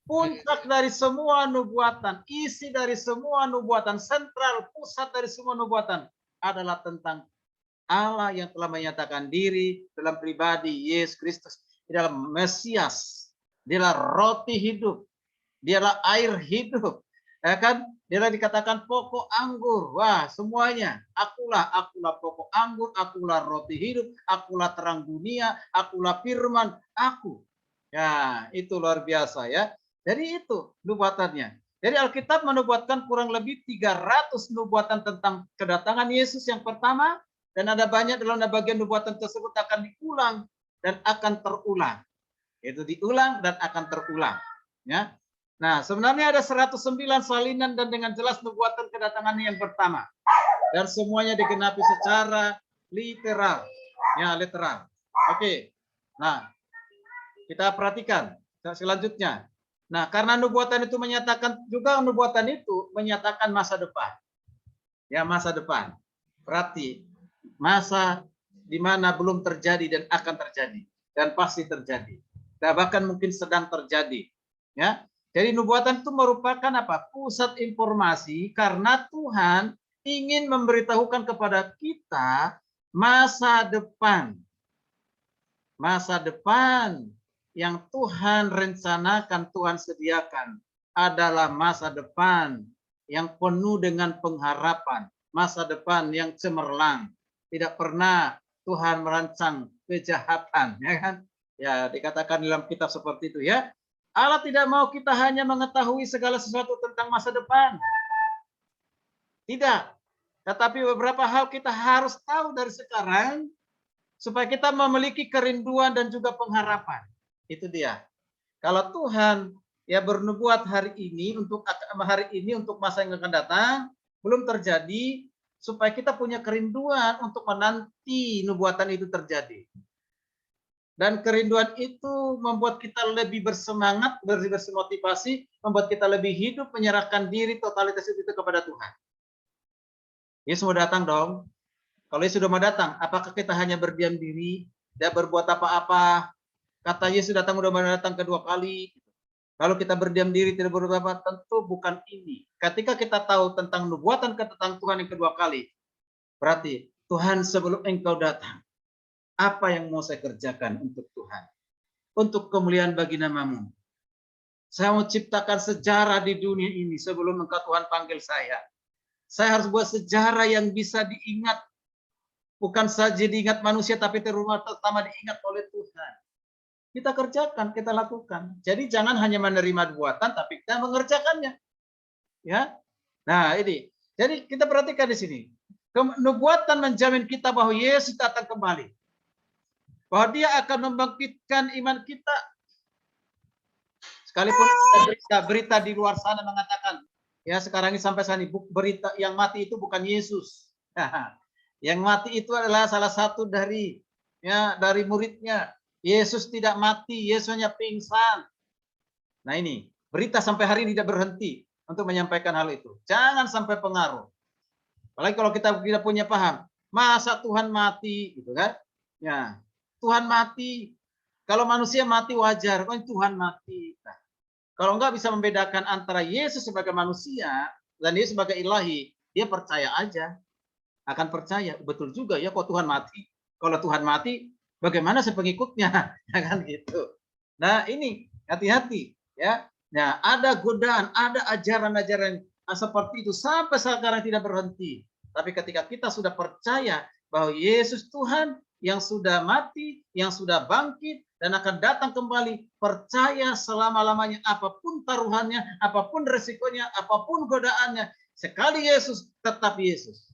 Puncak dari semua nubuatan, isi dari semua nubuatan, sentral pusat dari semua nubuatan adalah tentang Allah yang telah menyatakan diri dalam pribadi Yesus Kristus. Dia adalah Mesias, dia adalah roti hidup, dia adalah air hidup. Ya kan? Dia dikatakan pokok anggur. Wah, semuanya. Akulah pokok anggur, akulah roti hidup, akulah terang dunia, akulah firman, aku. Ya, itu luar biasa ya. Jadi itu nubuatannya. Jadi Alkitab menubuatkan kurang lebih 300 nubuatan tentang kedatangan Yesus yang pertama, dan ada banyak dalam bagian nubuatan tersebut akan diulang dan akan terulang. Itu diulang dan akan terulang. Ya. Nah, sebenarnya ada 109 salinan dan dengan jelas nubuatan kedatangan yang pertama. Dan semuanya digenapi secara literal. Ya, literal. Oke. Nah, kita perhatikan selanjutnya. Nah, karena nubuatan itu menyatakan, juga nubuatan itu menyatakan masa depan. Ya, masa depan. Berarti masa di mana belum terjadi dan akan terjadi. Dan pasti terjadi. Dan bahkan mungkin sedang terjadi. Ya. Jadi nubuatan itu merupakan apa? Pusat informasi karena Tuhan ingin memberitahukan kepada kita masa depan. Masa depan yang Tuhan rencanakan, Tuhan sediakan adalah masa depan yang penuh dengan pengharapan. Masa depan yang cemerlang. Tidak pernah Tuhan merancang kejahatan. Ya kan? Ya, dikatakan dalam kitab seperti itu ya. Allah tidak mau kita hanya mengetahui segala sesuatu tentang masa depan. Tidak. Tetapi beberapa hal kita harus tahu dari sekarang supaya kita memiliki kerinduan dan juga pengharapan. Itu dia. Kalau Tuhan ya bernubuat hari ini untuk masa yang akan datang belum terjadi, supaya kita punya kerinduan untuk menanti nubuatan itu terjadi. Dan kerinduan itu membuat kita lebih bersemangat, lebih bermotivasi, membuat kita lebih hidup menyerahkan diri totalitas itu kepada Tuhan. Yesus mau datang dong. Kalau Yesus sudah mau datang, apakah kita hanya berdiam diri, tidak berbuat apa-apa? Kata Yesus datang sudah mau datang kedua kali. Kalau kita berdiam diri tidak berbuat apa, tentu bukan ini. Ketika kita tahu tentang nubuatan tentang Tuhan yang kedua kali, berarti Tuhan sebelum engkau datang, apa yang mau saya kerjakan untuk Tuhan? Untuk kemuliaan bagi namamu. Saya mau ciptakan sejarah di dunia ini sebelum engkau Tuhan panggil saya. Saya harus buat sejarah yang bisa diingat. Bukan saja diingat manusia, tapi terutama diingat oleh Tuhan. Kita kerjakan, kita lakukan. Jadi jangan hanya menerima nubuatan, tapi kita mengerjakannya. Ya, nah ini. Jadi kita perhatikan di sini. Nubuatan menjamin kita bahwa Yesus datang kembali. Bahwa dia akan membangkitkan iman kita. Sekalipun berita di luar sana mengatakan, ya sekarang ini sampai saat ini berita yang mati itu bukan Yesus. Yang mati itu adalah salah satu dari muridnya. Yesus tidak mati, Yesus hanya pingsan. Nah ini, berita sampai hari ini tidak berhenti untuk menyampaikan hal itu. Jangan sampai pengaruh. Apalagi kalau kita tidak punya paham, masa Tuhan mati gitu kan? Ya, Tuhan mati. Kalau manusia mati wajar, kan Tuhan mati. Nah, kalau enggak bisa membedakan antara Yesus sebagai manusia dan Yesus sebagai ilahi, dia percaya aja. Akan percaya, betul juga ya kok Tuhan mati. Kalau Tuhan mati, bagaimana sepengikutnya? Ya kan gitu. Nah, ini hati-hati ya. Nah, ada godaan, ada ajaran-ajaran seperti itu sampai sekarang tidak berhenti. Tapi ketika kita sudah percaya bahwa Yesus Tuhan yang sudah mati, yang sudah bangkit dan akan datang kembali, percaya selama-lamanya apapun taruhannya, apapun resikonya, apapun godaannya, sekali Yesus tetap Yesus.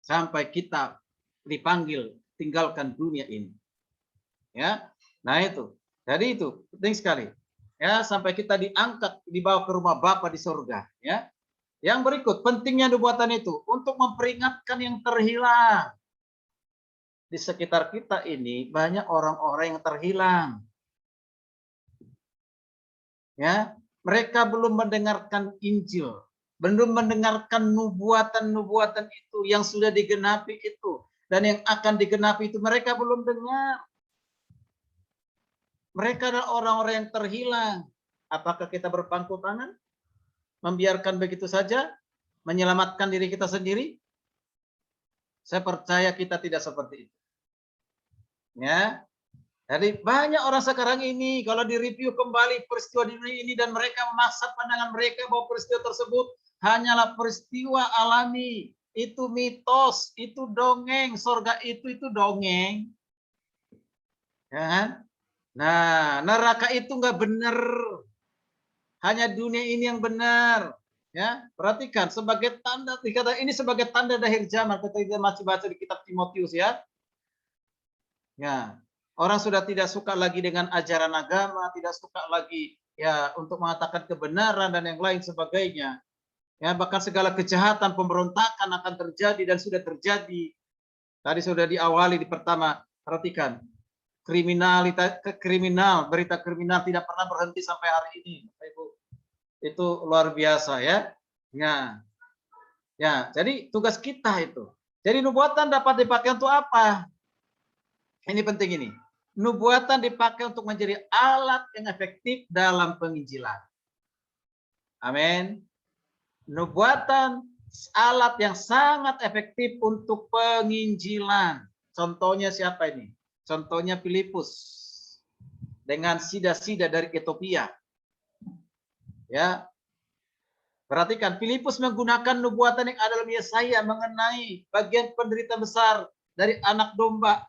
Sampai kita dipanggil tinggalkan dunia ini. Ya. Nah itu. Jadi itu penting sekali. Ya, sampai kita diangkat dibawa ke rumah Bapa di surga, ya. Yang berikut, pentingnya nubuatan itu untuk memperingatkan yang terhilang. Di sekitar kita ini banyak orang-orang yang terhilang. Ya, mereka belum mendengarkan Injil, belum mendengarkan nubuatan-nubuatan itu yang sudah digenapi itu dan yang akan digenapi itu mereka belum dengar. Mereka adalah orang-orang yang terhilang. Apakah kita berpangku tangan? Membiarkan begitu saja? Menyelamatkan diri kita sendiri? Saya percaya kita tidak seperti itu. Ya. Jadi banyak orang sekarang ini kalau direview kembali peristiwa di dunia ini dan mereka memaksa pandangan mereka bahwa peristiwa tersebut hanyalah peristiwa alami. Itu mitos, itu dongeng, surga itu dongeng. Ya kan? Nah, neraka itu nggak benar. Hanya dunia ini yang benar. Ya, perhatikan sebagai tanda, dikata ini sebagai tanda akhir zaman. Kita masih baca di kitab Timotius ya. Ya, orang sudah tidak suka lagi dengan ajaran agama, tidak suka lagi ya untuk mengatakan kebenaran dan yang lain sebagainya. Ya, bahkan segala kejahatan, pemberontakan akan terjadi dan sudah terjadi. Tadi sudah diawali di pertama, perhatikan. Berita kriminal tidak pernah berhenti sampai hari ini, Ibu. Itu luar biasa ya. Ya. Ya, jadi tugas kita itu. Jadi nubuatan dapat dipakai untuk apa? Ini penting ini. Nubuatan dipakai untuk menjadi alat yang efektif dalam penginjilan. Amin. Nubuatan alat yang sangat efektif untuk penginjilan. Contohnya siapa ini? Contohnya Filipus dengan sida-sida dari Ethiopia. Ya. Perhatikan, Filipus menggunakan nubuatan yang ada dalam Yesaya mengenai bagian penderita besar dari anak domba,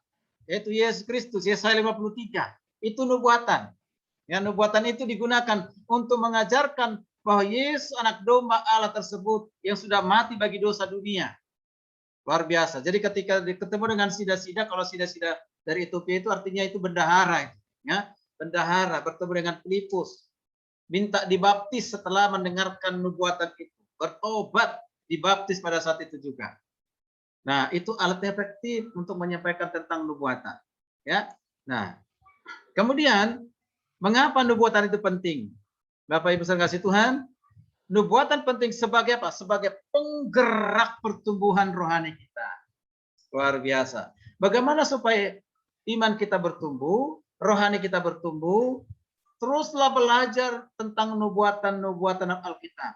yaitu Yesus Kristus, Yesaya 53. Itu nubuatan. Ya, nubuatan itu digunakan untuk mengajarkan bahwa Yesus anak domba Allah tersebut yang sudah mati bagi dosa dunia. Luar biasa. Jadi ketika ketemu dengan sida-sida, kalau sida-sida dari Ethiopia itu artinya itu bendahara. Ya, bendahara bertemu dengan Filipus. minta dibaptis setelah mendengarkan nubuatan itu. Bertobat, dibaptis pada saat itu juga. Nah, itu alat efektif untuk menyampaikan tentang nubuatan. Ya. Nah, kemudian mengapa nubuatan itu penting? Bapak Ibu saudara kasih Tuhan, nubuatan penting sebagai apa? Sebagai penggerak pertumbuhan rohani kita. Luar biasa. Bagaimana supaya iman kita bertumbuh, rohani kita bertumbuh? Teruslah belajar tentang nubuatan-nubuatan Alkitab.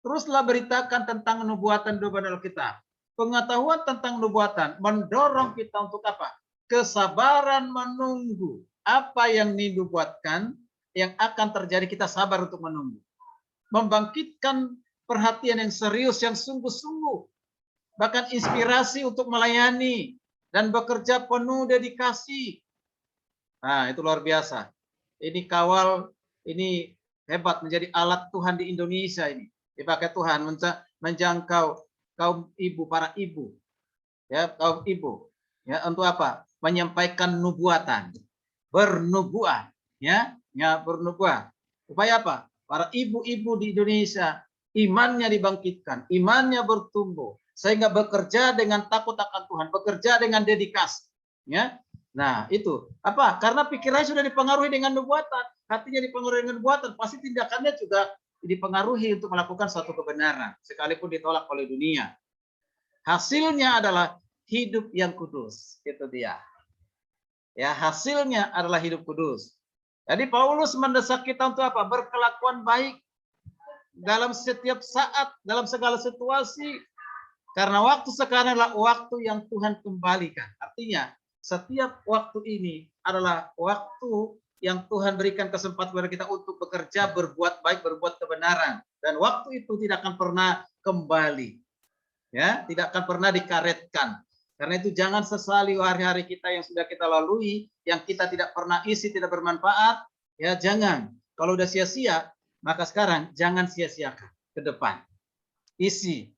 Teruslah beritakan tentang nubuatan-nubuatan Alkitab. Pengetahuan tentang nubuatan mendorong kita untuk apa? Kesabaran menunggu apa yang dinubuatkan yang akan terjadi, kita sabar untuk menunggu. Membangkitkan perhatian yang serius, yang sungguh-sungguh. Bahkan inspirasi untuk melayani dan bekerja penuh dedikasi. Nah, itu luar biasa. Ini kawal, ini hebat, menjadi alat Tuhan di Indonesia ini. Dipakai Tuhan menjangkau kaum ibu, para ibu. Ya, kaum ibu. Ya, untuk apa? Menyampaikan nubuatan. Bernubuat, ya, bernubuat. Upaya apa? Para ibu-ibu di Indonesia imannya dibangkitkan, imannya bertumbuh sehingga bekerja dengan takut akan Tuhan, bekerja dengan dedikasi, ya. Nah, itu apa? Karena pikirannya sudah dipengaruhi dengan nubuatan, hatinya dipengaruhi dengan nubuatan, pasti tindakannya juga dipengaruhi untuk melakukan suatu kebenaran, sekalipun ditolak oleh dunia. Hasilnya adalah hidup yang kudus, itu dia. Ya, hasilnya adalah hidup kudus. Jadi Paulus mendesak kita untuk apa? Berkelakuan baik dalam setiap saat, dalam segala situasi. Karena waktu sekarang adalah waktu yang Tuhan kembalikan. Artinya, setiap waktu ini adalah waktu yang Tuhan berikan kesempatan kepada kita untuk bekerja, berbuat baik, berbuat kebenaran. Dan waktu itu tidak akan pernah kembali. Ya, tidak akan pernah dikaretkan. Karena itu jangan sesali hari-hari kita yang sudah kita lalui, yang kita tidak pernah isi, tidak bermanfaat. Ya, jangan. Kalau udah sia-sia, maka sekarang jangan sia-siakan ke depan. Isi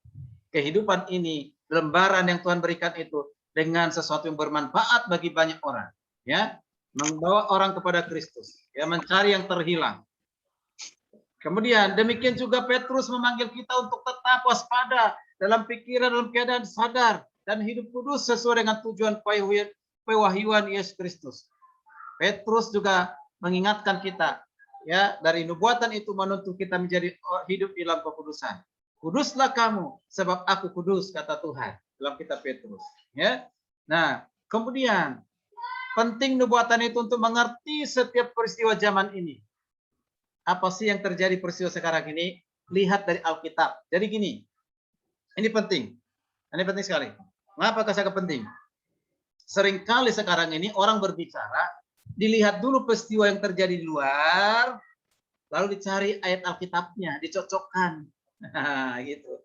kehidupan ini, lembaran yang Tuhan berikan itu dengan sesuatu yang bermanfaat bagi banyak orang, ya, membawa orang kepada Kristus, ya, mencari yang terhilang. Kemudian demikian juga Petrus memanggil kita untuk tetap waspada dalam pikiran, dalam keadaan sadar dan hidup kudus sesuai dengan tujuan pewahyuan Yesus Kristus. Petrus juga mengingatkan kita, ya, dari nubuatan itu menuntut kita menjadi hidup dalam kekudusan. Kuduslah kamu sebab aku kudus, kata Tuhan dalam kitab Petrus, ya. Nah, kemudian penting nubuatan itu untuk mengerti setiap peristiwa zaman ini. Apa sih yang terjadi peristiwa sekarang ini? Lihat dari Alkitab. Jadi gini, ini penting. Ini penting sekali. Mengapa saya penting? Seringkali sekarang ini orang berbicara, dilihat dulu peristiwa yang terjadi di luar, lalu dicari ayat Alkitabnya, dicocokkan. Nah, gitu.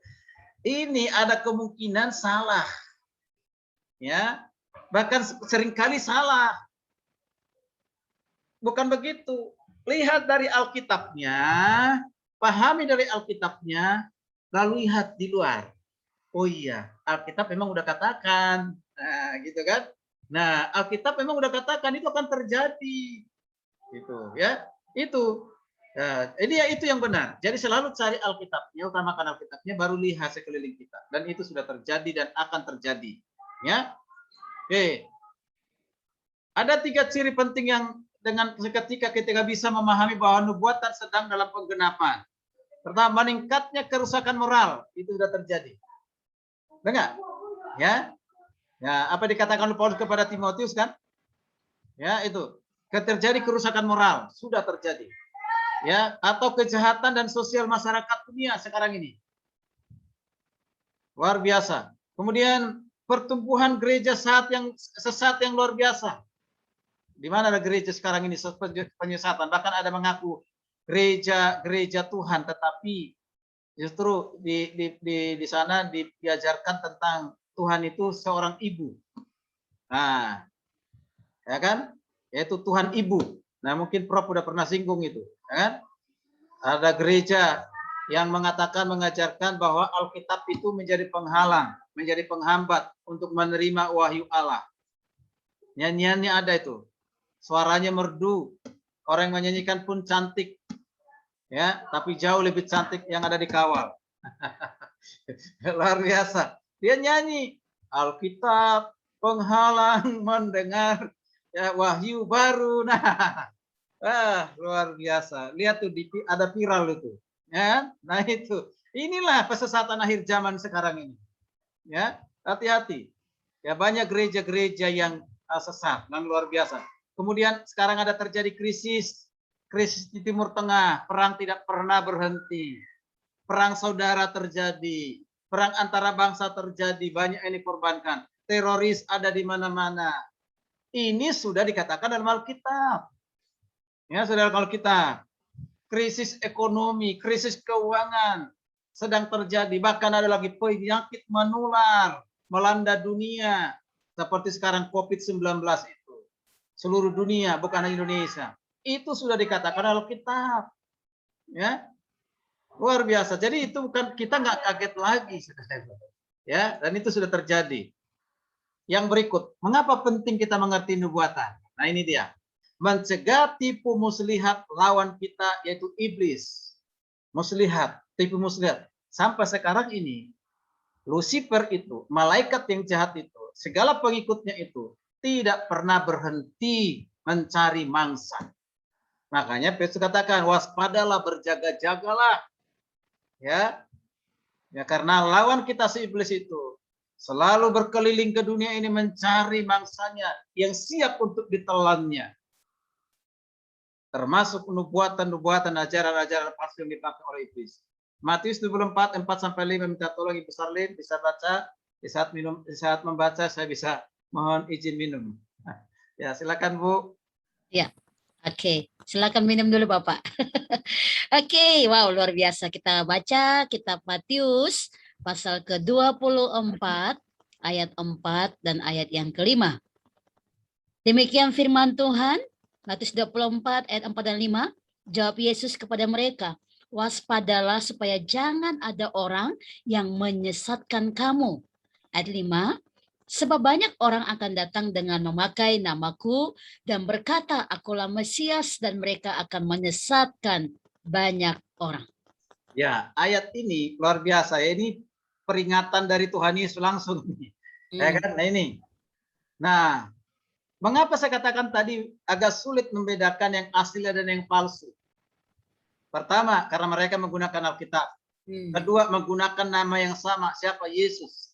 Ini ada kemungkinan salah. Ya. Bahkan seringkali salah. Bukan begitu. Lihat dari Alkitabnya, pahami dari Alkitabnya, lalu lihat di luar. Oh iya, Alkitab memang udah katakan. Nah, gitu kan? Nah, Alkitab memang udah katakan itu akan terjadi. Gitu, ya. Itu. Nah, ini ya itu yang benar. Jadi selalu cari Alkitabnya, utamakan Alkitabnya, baru lihat sekeliling kita. Dan itu sudah terjadi dan akan terjadi. Ya. Oke. Ada 3 ciri penting yang dengan ketika bisa memahami bahwa nubuatan sedang dalam penggenapan. Pertama, meningkatnya kerusakan moral. Itu sudah terjadi. Dengar? Ya. Ya, apa dikatakan oleh Paulus kepada Timotius kan? Ya, itu. Terjadi kerusakan moral, sudah terjadi. Ya, atau kejahatan dan sosial masyarakat dunia sekarang ini. Luar biasa. Kemudian pertumbuhan gereja sesat yang luar biasa. Di mana ada gereja sekarang ini penyesatan, bahkan ada mengaku gereja Tuhan, tetapi justru di sana diajarkan tentang Tuhan itu seorang ibu. Nah, ya kan? Yaitu Tuhan ibu. Nah, mungkin Prof udah pernah singgung itu, ya kan? Ada gereja yang mengajarkan bahwa Alkitab itu menjadi penghalang, menjadi penghambat untuk menerima wahyu Allah. Nyanyiannya ada itu. Suaranya merdu, orang yang menyanyikan pun cantik. Ya, tapi jauh lebih cantik yang ada di kawal. Luar biasa. Dia nyanyi Alkitab penghalang mendengar ya wahyu baru. Nah, luar biasa. Lihat tuh ada viral itu. Ya, nah itu. Inilah kesesatan akhir zaman sekarang ini. Ya, hati-hati. Ya, banyak gereja-gereja yang sesat dan luar biasa. Kemudian sekarang ada terjadi krisis di Timur Tengah, perang tidak pernah berhenti. Perang saudara terjadi, perang antara bangsa terjadi, banyak yang dikorbankan. Teroris ada di mana-mana. Ini sudah dikatakan dalam Alkitab. Ya, saudara, kalau kita krisis ekonomi, krisis keuangan sedang terjadi, bahkan ada lagi penyakit menular melanda dunia seperti sekarang COVID-19 itu. Seluruh dunia, bukan hanya Indonesia. Itu sudah dikatakan Alkitab. Ya, luar biasa. Jadi itu bukan, kita nggak kaget lagi, ya, dan itu sudah terjadi. Yang berikut, mengapa penting kita mengerti nubuatan? Nah ini dia, mencegah tipu muslihat lawan kita yaitu iblis. Muslihat, tipu muslihat. Sampai sekarang ini, Lucifer itu, malaikat yang jahat itu, segala pengikutnya itu tidak pernah berhenti mencari mangsa. Makanya Petrus katakan, waspadalah, berjaga-jagalah. Ya, ya, karena lawan kita si iblis itu selalu berkeliling ke dunia ini mencari mangsanya yang siap untuk ditelannya. Termasuk nubuatan-nubuatan, ajaran-ajaran palsu yang dipakai oleh iblis. Matius 24, 4-5 minta tolong Ibu Sarlin bisa baca. Di saat membaca saya bisa mohon izin minum. Ya, silakan Bu. Ya, oke. Silakan minum dulu Bapak. Oke, wow, luar biasa. Kita baca kitab Matius pasal ke-24 ayat 4 dan ayat yang kelima. Demikian firman Tuhan, Matius 24 ayat 4 dan 5. Jawab Yesus kepada mereka, waspadalah supaya jangan ada orang yang menyesatkan kamu. Ayat 5, sebab banyak orang akan datang dengan memakai namaku dan berkata, akulah Mesias, dan mereka akan menyesatkan banyak orang. Ya, ayat ini luar biasa ya. Ini peringatan dari Tuhan Yesus langsung. Ya kan? Nah ini. Nah, mengapa saya katakan tadi agak sulit membedakan yang asli dan yang palsu? Pertama, karena mereka menggunakan Alkitab. Kedua, menggunakan nama yang sama. Siapa? Yesus.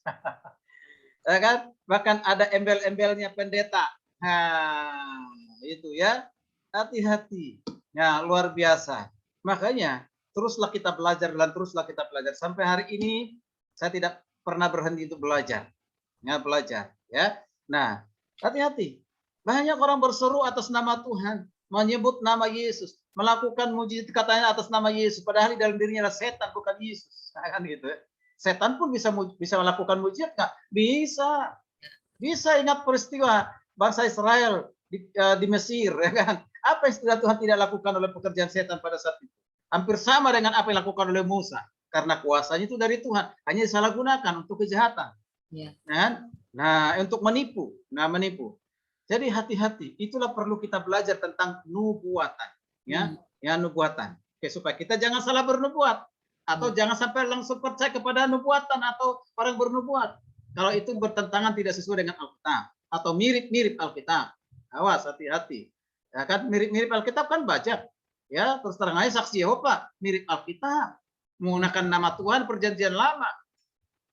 Ya kan? Bahkan ada embel-embelnya pendeta. Nah, itu ya. Hati-hati. Ya, luar biasa. Makanya, teruslah kita belajar dan teruslah kita belajar. Sampai hari ini, saya tidak pernah berhenti untuk belajar. Ya, belajar. Ya. Nah, hati-hati. Banyak orang berseru atas nama Tuhan, menyebut nama Yesus, melakukan mujizat katanya atas nama Yesus, padahal di dalam dirinya ada setan, bukan Yesus. Kan gitu. Setan pun bisa melakukan mujizat nggak? Bisa. Bisa. Ingat peristiwa bangsa Israel di Mesir, ya kan? Apa yang sudah Tuhan tidak lakukan oleh pekerjaan setan pada saat itu? Hampir sama dengan apa yang dilakukan oleh Musa, karena kuasanya itu dari Tuhan, hanya disalahgunakan untuk kejahatan. Ya. Nah, untuk menipu. Nah, menipu. Jadi hati-hati. Itulah perlu kita belajar tentang nubuatan, ya, ya, nubuatan. Oke, supaya kita jangan salah bernubuat. Atau jangan sampai langsung percaya kepada nubuatan atau orang bernubuat. Kalau itu bertentangan tidak sesuai dengan Alkitab atau mirip-mirip Alkitab. Awas, hati-hati. Ya kan, mirip-mirip Alkitab kan baca. Ya, terus terang aja saksi Yehova mirip Alkitab. Menggunakan nama Tuhan perjanjian lama.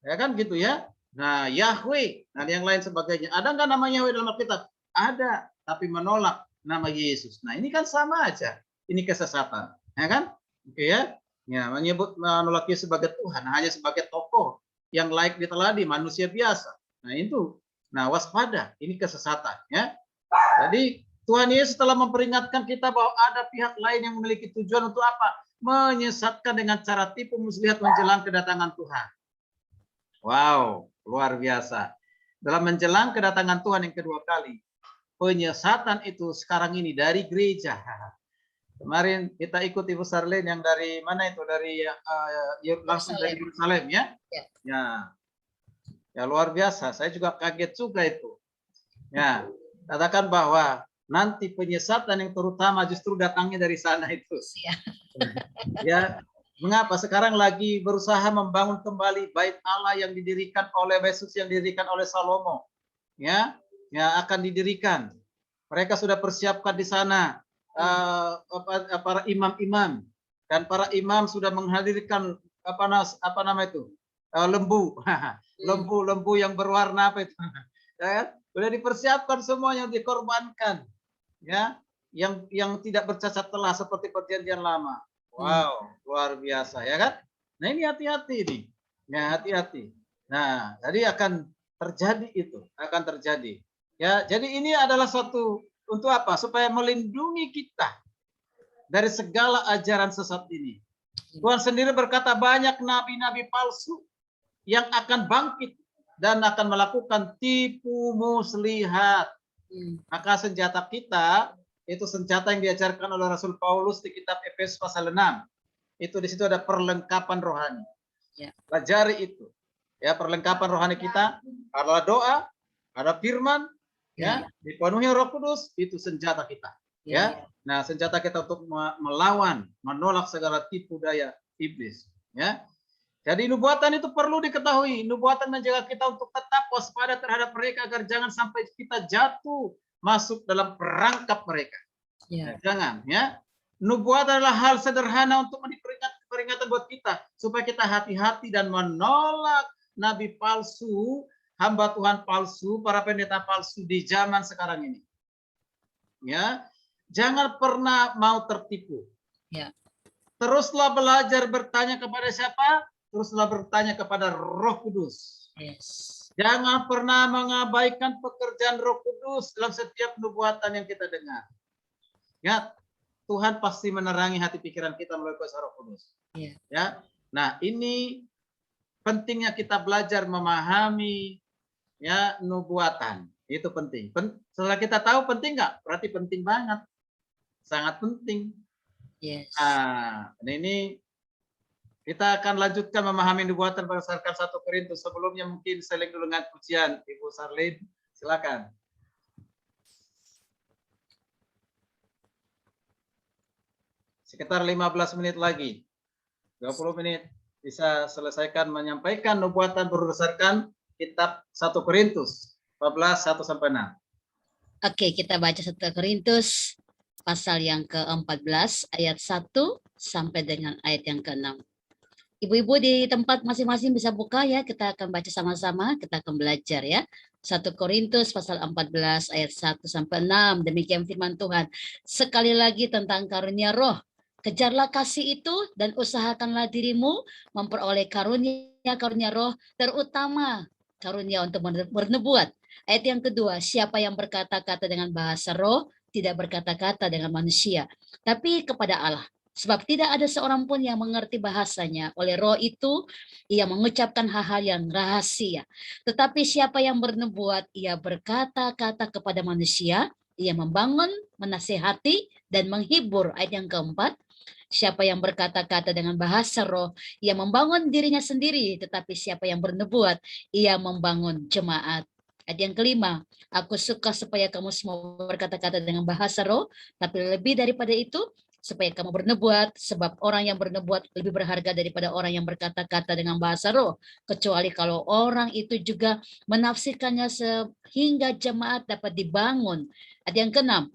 Ya kan gitu ya. Nah, Yahweh, nah yang lain sebagainya. Ada nggak nama Yahweh dalam Alkitab? Ada, tapi menolak nama Yesus. Nah, ini kan sama aja. Ini kesesatan. Ya kan? Oke ya. Ya, menolak Yesus sebagai Tuhan hanya sebagai tokoh yang layak diteladi, manusia biasa. Nah, itu. Nah, waspada, ini kesesatan ya. Jadi Tuhan Yesus telah memperingatkan kita bahwa ada pihak lain yang memiliki tujuan untuk apa? Menyesatkan dengan cara tipu muslihat menjelang kedatangan Tuhan. Wow, luar biasa. Dalam menjelang kedatangan Tuhan yang kedua kali, penyesatan itu sekarang ini dari gereja. Kemarin kita ikut Ibu Sarlin yang dari mana itu? Dari langsung dari Yerusalem ya? Ya. Ya luar biasa. Saya juga kaget juga itu. Ya, katakan bahwa nanti penyesatan yang terutama justru datangnya dari sana itu. Ya, mengapa sekarang lagi berusaha membangun kembali bait Allah yang didirikan oleh Yesus, yang didirikan oleh Salomo. Ya, akan didirikan. Mereka sudah persiapkan di sana para imam-imam, dan para imam sudah menghadirkan apa nama itu, lembu, lembu yang berwarna apa itu, ya, sudah dipersiapkan semuanya, dikorbankan, ya, yang tidak bercacat telah seperti perjanjian lama. Wow, luar biasa, ya kan? Nah ini hati-hati ini, ya hati-hati. Nah, jadi akan terjadi itu, akan terjadi. Ya, jadi ini adalah suatu untuk apa? Supaya melindungi kita dari segala ajaran sesat ini. Tuhan sendiri berkata banyak nabi-nabi palsu yang akan bangkit dan akan melakukan tipu muslihat. Maka senjata kita itu senjata yang diajarkan oleh Rasul Paulus di kitab Efesus pasal 6. Itu di situ ada perlengkapan rohani. Pelajari itu. Ya, perlengkapan rohani kita adalah doa, ada firman, ya, dipenuhi Roh Kudus, itu senjata kita. Ya. Nah, senjata kita untuk melawan, menolak segala tipu daya iblis, ya. Jadi nubuatan itu perlu diketahui. Nubuatan menjaga kita untuk tetap waspada terhadap mereka agar jangan sampai kita jatuh masuk dalam perangkap mereka. Nah, jangan, ya. Nubuatan adalah hal sederhana untuk memberi peringatan buat kita supaya kita hati-hati dan menolak nabi palsu, hamba Tuhan palsu, para pendeta palsu di zaman sekarang ini. Ya, jangan pernah mau tertipu. Ya. Teruslah belajar bertanya kepada siapa? Teruslah bertanya kepada Roh Kudus. Yes. Jangan pernah mengabaikan pekerjaan Roh Kudus dalam setiap nubuatan yang kita dengar. Ya, Tuhan pasti menerangi hati pikiran kita melalui kuasa Roh Kudus. Yeah. Ya. Nah, ini pentingnya kita belajar memahami ya nubuatan. Itu penting. Setelah kita tahu penting nggak? Berarti penting banget. Sangat penting. Yes. Nah, ini kita akan lanjutkan memahami nubuatan berdasarkan 1 Korintus. Sebelumnya mungkin seling dulu dengan pujian. Ibu Sarlin, silakan. Sekitar 15 menit lagi. 20 menit bisa selesaikan menyampaikan nubuatan berdasarkan kitab 1 Korintus 14, 1-6. Oke, kita baca 1 Korintus pasal yang ke-14 ayat 1 sampai dengan ayat yang ke-6. Ibu-ibu di tempat masing-masing bisa buka ya, kita akan baca sama-sama, kita akan belajar ya. 1 Korintus pasal 14 ayat 1-6, demikian firman Tuhan. Sekali lagi tentang karunia roh. Kejarlah kasih itu dan usahakanlah dirimu memperoleh karunia roh, terutama karunia untuk bernubuat. Ayat yang kedua, siapa yang berkata-kata dengan bahasa roh, tidak berkata-kata dengan manusia, tapi kepada Allah. Sebab tidak ada seorang pun yang mengerti bahasanya. Oleh roh itu, ia mengucapkan hal-hal yang rahasia. Tetapi siapa yang bernubuat, ia berkata-kata kepada manusia, ia membangun, menasihati, dan menghibur. Ayat yang keempat, siapa yang berkata-kata dengan bahasa roh, ia membangun dirinya sendiri. Tetapi siapa yang bernubuat, ia membangun jemaat. Ayat yang kelima, aku suka supaya kamu semua berkata-kata dengan bahasa roh, tapi lebih daripada itu, supaya kamu bernubuat, sebab orang yang bernubuat lebih berharga daripada orang yang berkata-kata dengan bahasa roh, kecuali kalau orang itu juga menafsirkannya sehingga jemaat dapat dibangun. Ayat yang keenam,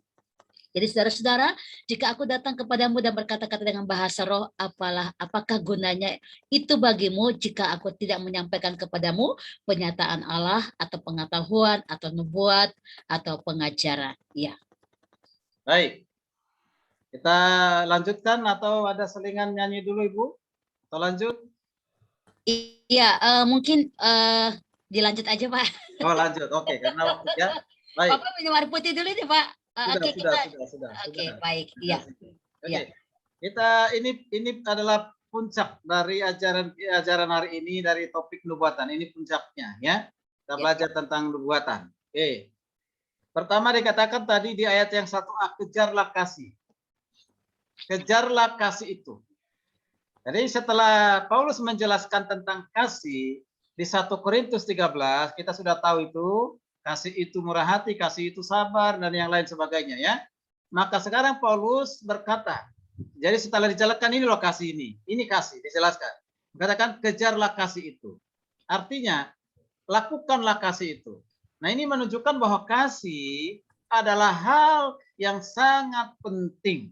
jadi saudara-saudara, jika aku datang kepadamu dan berkata-kata dengan bahasa roh, apakah gunanya itu bagimu jika aku tidak menyampaikan kepadamu penyataan Allah atau pengetahuan atau nubuat atau pengajaran? Ya. Baik. Kita lanjutkan atau ada selingan nyanyi dulu Ibu? Atau lanjut? Iya, mungkin dilanjut aja Pak. Oh lanjut, oke. Karena waktu ya. Baik. Bapak minum air putih dulu nih Pak. Sudah. Oke, baik. Iya. Oke. Kita ini adalah puncak dari ajaran hari ini, dari topik nubuatan. Ini puncaknya ya. Kita belajar tentang nubuatan. Oke. Pertama dikatakan tadi di ayat yang 1a, kejarlah kasih. Kejarlah kasih itu. Jadi setelah Paulus menjelaskan tentang kasih di 1 Korintus 13, kita sudah tahu itu, kasih itu murah hati, kasih itu sabar, dan yang lain sebagainya ya. Maka sekarang Paulus berkata, Jadi setelah dijelaskan ini lokasi ini kasih, dijelaskan. Katakan kejarlah kasih itu. Artinya lakukanlah kasih itu. Nah, ini menunjukkan bahwa kasih adalah hal yang sangat penting.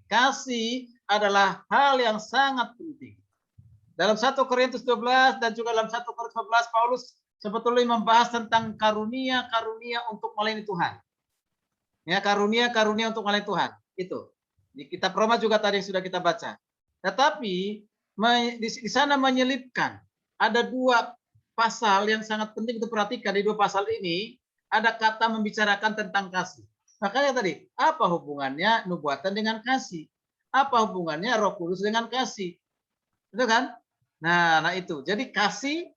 Kasih adalah hal yang sangat penting. Dalam 1 Korintus 12 dan juga dalam 1 Korintus 14 Paulus sebetulnya membahas tentang karunia-karunia untuk melayani Tuhan. Ya, karunia-karunia untuk melayani Tuhan. Itu. Di kitab Roma juga tadi sudah kita baca. Tetapi di sana menyelipkan ada dua pasal yang sangat penting untuk perhatikan. Di dua pasal ini ada kata membicarakan tentang kasih. Makanya tadi, apa hubungannya nubuatan dengan kasih? Apa hubungannya Roh Kudus dengan kasih? Itu kan? Nah itu. Jadi kasih,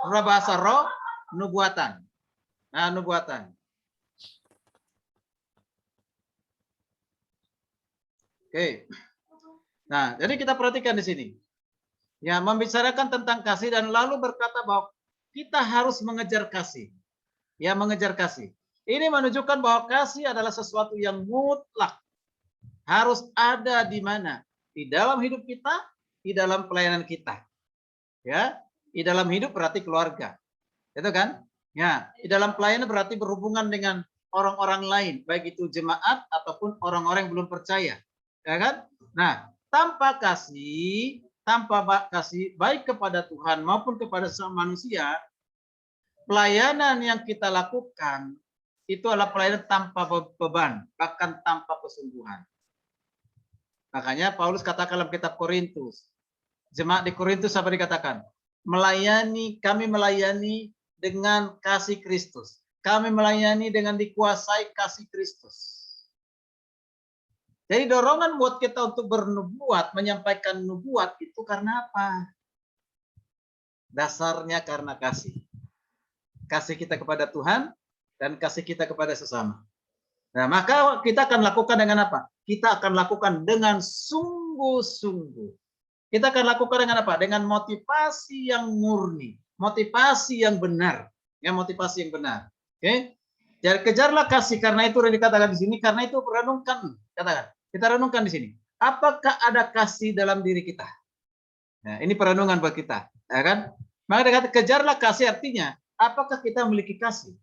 bahasa roh, nubuatan. Nah, nubuatan. Oke. Nah, jadi kita perhatikan di sini. Ya, membicarakan tentang kasih dan lalu berkata bahwa kita harus mengejar kasih. Ya, mengejar kasih. Ini menunjukkan bahwa kasih adalah sesuatu yang mutlak. Harus ada di mana? Di dalam hidup kita, di dalam pelayanan kita. Ya, di dalam hidup berarti keluarga. Itu kan? Ya, di dalam pelayanan berarti berhubungan dengan orang-orang lain, baik itu jemaat ataupun orang-orang yang belum percaya. Ya kan? Nah, tanpa kasih baik kepada Tuhan maupun kepada sesama manusia, pelayanan yang kita lakukan itu adalah pelayanan tanpa beban, bahkan tanpa kesungguhan. Makanya Paulus katakan dalam kitab Korintus, jemaat di Korintus apa dikatakan? Kami melayani dengan kasih Kristus. Kami melayani dengan dikuasai kasih Kristus. Jadi dorongan buat kita untuk bernubuat, menyampaikan nubuat itu karena apa? Dasarnya karena kasih. Kasih kita kepada Tuhan dan kasih kita kepada sesama. Nah, maka kita akan lakukan dengan apa? Kita akan lakukan dengan sungguh-sungguh. Kita akan lakukan dengan apa? Dengan motivasi yang murni, motivasi yang benar, ya, motivasi yang benar. Oke? Jadi kejarlah kasih, karena itu sudah dikatakan di sini. Karena itu renungkan, katakan. Kita renungkan di sini. Apakah ada kasih dalam diri kita? Nah, ini perenungan buat kita, ya kan? Maka dikatakan kejarlah kasih, artinya apakah kita memiliki kasih?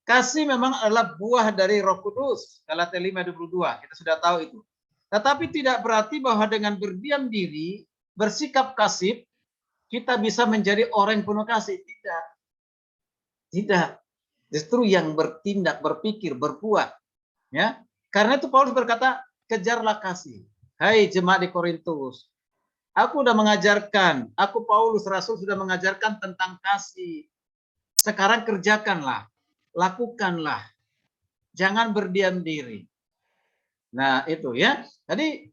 Kasih memang adalah buah dari Roh Kudus. Galatia 5:22, kita sudah tahu itu. Tetapi tidak berarti bahwa dengan berdiam diri, bersikap kasih, kita bisa menjadi orang yang penuh kasih. Tidak. Tidak. Justru yang bertindak, berpikir, berbuat. Ya. Karena itu Paulus berkata, kejarlah kasih. Hai jemaat di Korintus, aku sudah mengajarkan, aku Paulus Rasul sudah mengajarkan tentang kasih. Sekarang kerjakanlah. Lakukanlah, jangan berdiam diri. Nah itu ya. Jadi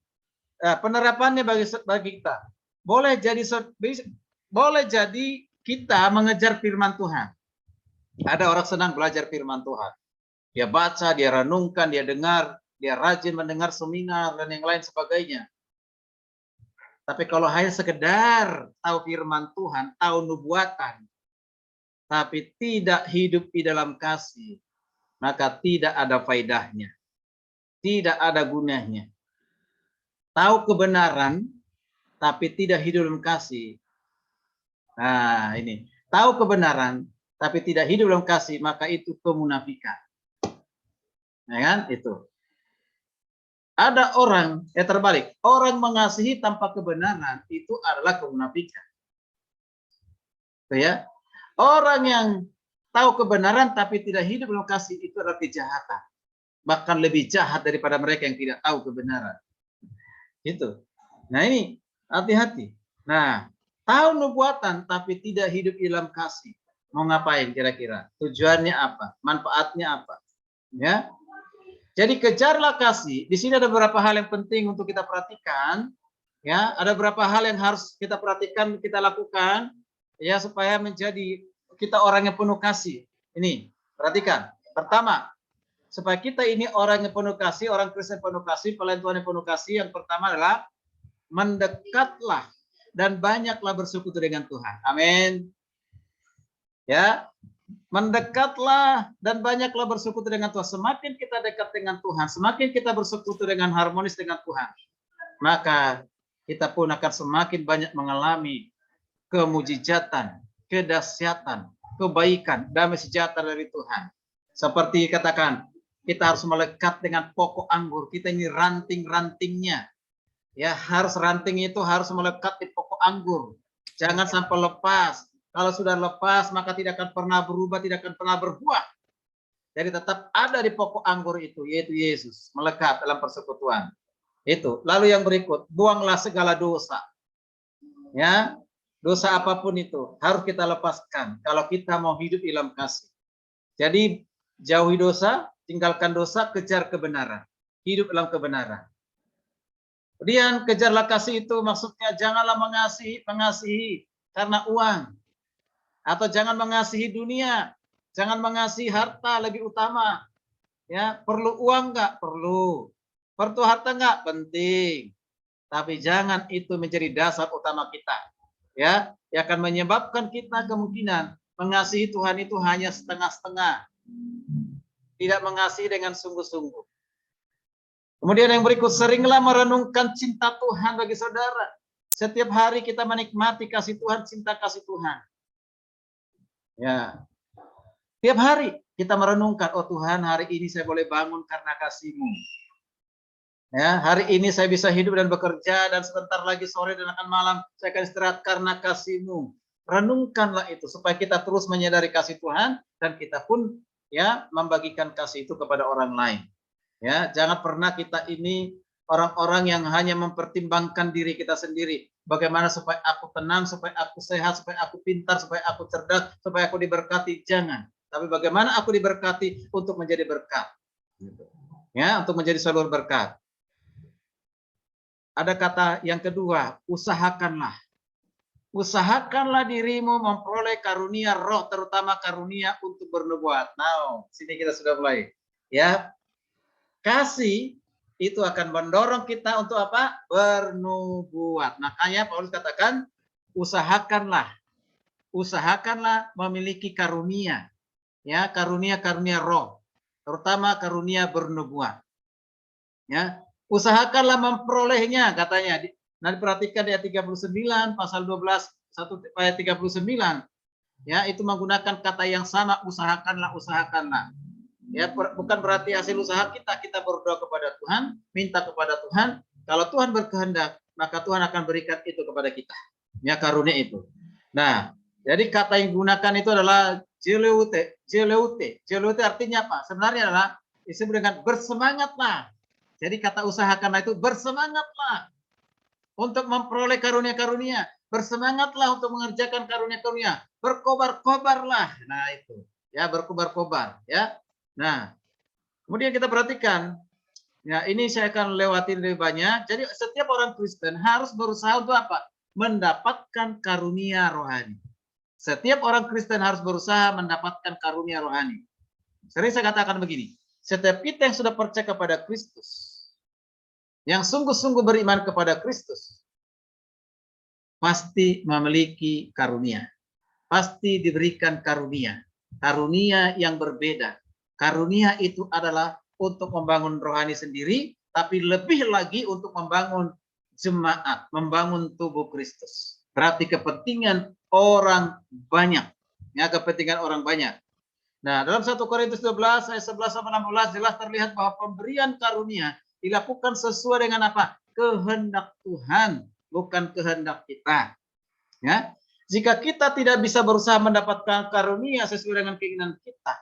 penerapannya bagi kita boleh jadi kita mengejar firman Tuhan. Ada orang senang belajar firman Tuhan. Dia baca, dia renungkan, dia dengar, dia rajin mendengar seminar dan yang lain sebagainya. Tapi kalau hanya sekedar tahu firman Tuhan, tahu nubuatan, tapi tidak hidup di dalam kasih, maka tidak ada faedahnya. Tidak ada gunanya. Tahu kebenaran, tapi tidak hidup dalam kasih. Nah ini. Tahu kebenaran, tapi tidak hidup dalam kasih, maka itu kemunafikan. Ya kan? Itu. Ada orang, terbalik. Orang mengasihi tanpa kebenaran, itu adalah kemunafikan. Itu ya. Orang yang tahu kebenaran tapi tidak hidup dalam kasih, itu adalah kejahatan. Bahkan lebih jahat daripada mereka yang tidak tahu kebenaran. Itu. Nah ini, hati-hati. Nah, tahu nubuatan tapi tidak hidup dalam kasih. Mau ngapain kira-kira? Tujuannya apa? Manfaatnya apa? Ya. Jadi kejarlah kasih. Di sini ada beberapa hal yang penting untuk kita perhatikan. Ya, ada beberapa hal yang harus kita perhatikan, kita lakukan. Ya, supaya menjadi kita orang yang penuh kasih. Ini, perhatikan. Pertama, supaya kita ini orang yang penuh kasih, orang Kristen penuh kasih, pelayan Tuhan yang penuh kasih, yang pertama adalah mendekatlah dan banyaklah bersekutu dengan Tuhan. Amin. Ya, Mendekatlah dan banyaklah bersekutu dengan Tuhan. Semakin kita dekat dengan Tuhan, semakin kita bersekutu dengan harmonis dengan Tuhan, maka kita pun akan semakin banyak mengalami kemujizatan, kedahsyatan, kebaikan, damai sejahtera dari Tuhan. Seperti katakan, kita harus melekat dengan pokok anggur. Kita ini ranting-rantingnya. Ya, harus ranting itu harus melekat di pokok anggur. Jangan sampai lepas. Kalau sudah lepas, maka tidak akan pernah berubah, tidak akan pernah berbuah. Jadi tetap ada di pokok anggur itu, yaitu Yesus, melekat dalam persekutuan. Itu. Lalu yang berikut, buanglah segala dosa. Ya, dosa apapun itu harus kita lepaskan kalau kita mau hidup dalam kasih. Jadi jauhi dosa, tinggalkan dosa, kejar kebenaran. Hidup dalam kebenaran. Kemudian kejarlah kasih itu maksudnya janganlah mengasihi karena uang. Atau jangan mengasihi dunia, jangan mengasihi harta lebih utama. Ya, perlu uang enggak? Perlu. Perlu harta enggak? Penting. Tapi jangan itu menjadi dasar utama kita. Ya, yang akan menyebabkan kita kemungkinan mengasihi Tuhan itu hanya setengah-setengah. Tidak mengasihi dengan sungguh-sungguh. Kemudian yang berikut, seringlah merenungkan cinta Tuhan bagi saudara. Setiap hari kita menikmati kasih Tuhan, cinta kasih Tuhan. Ya, tiap hari kita merenungkan, oh Tuhan, hari ini saya boleh bangun karena kasih-Mu. Ya, hari ini saya bisa hidup dan bekerja, dan sebentar lagi sore dan akan malam saya akan istirahat karena kasih-Mu. Renungkanlah itu supaya kita terus menyadari kasih Tuhan dan kita pun ya membagikan kasih itu kepada orang lain. Ya, jangan pernah kita ini orang-orang yang hanya mempertimbangkan diri kita sendiri. Bagaimana supaya aku tenang, supaya aku sehat, supaya aku pintar, supaya aku cerdas, supaya aku diberkati. Jangan. Tapi bagaimana aku diberkati untuk menjadi berkat. Ya, untuk menjadi salur berkat. Ada kata yang kedua, usahakanlah. Usahakanlah dirimu memperoleh karunia roh, terutama karunia untuk bernubuat. Nah, sini kita sudah mulai. Ya, kasih itu akan mendorong kita untuk apa? Bernubuat. Makanya Paulus katakan, usahakanlah memiliki karunia, ya, karunia roh, terutama karunia bernubuat. Ya, usahakanlah memperolehnya, katanya. Nanti perhatikan di ayat 39, pasal 12, 1 ayat 39. Ya, itu menggunakan kata yang sama, usahakanlah. Ya, bukan berarti hasil usaha kita berdoa kepada Tuhan, minta kepada Tuhan. Kalau Tuhan berkehendak, maka Tuhan akan berikan itu kepada kita. Ya, karunia itu. Nah, jadi kata yang digunakan itu adalah jeleute. Jeleute artinya apa? Sebenarnya adalah disebut dengan bersemangatlah. Jadi kata usahakanlah itu bersemangatlah untuk memperoleh karunia-karunia. Bersemangatlah untuk mengerjakan karunia-karunia. Berkobar-kobarlah. Nah, itu. Ya, berkobar-kobar, ya. Nah, kemudian kita perhatikan, ya ini saya akan lewati lebih banyak. Jadi setiap orang Kristen harus berusaha untuk apa? Mendapatkan karunia rohani. Setiap orang Kristen harus berusaha mendapatkan karunia rohani. Sering saya katakan begini, setiap kita yang sudah percaya kepada Kristus, yang sungguh-sungguh beriman kepada Kristus, pasti memiliki karunia. Pasti diberikan karunia. Karunia yang berbeda. Karunia itu adalah untuk membangun rohani sendiri, tapi lebih lagi untuk membangun jemaat, membangun tubuh Kristus. Berarti kepentingan orang banyak. Ya, kepentingan orang banyak. Nah, dalam 1 Korintus 12 ayat 11-16 jelas terlihat bahwa pemberian karunia dilakukan sesuai dengan apa? Kehendak Tuhan, bukan kehendak kita. Ya. Jika kita tidak bisa berusaha mendapatkan karunia sesuai dengan keinginan kita,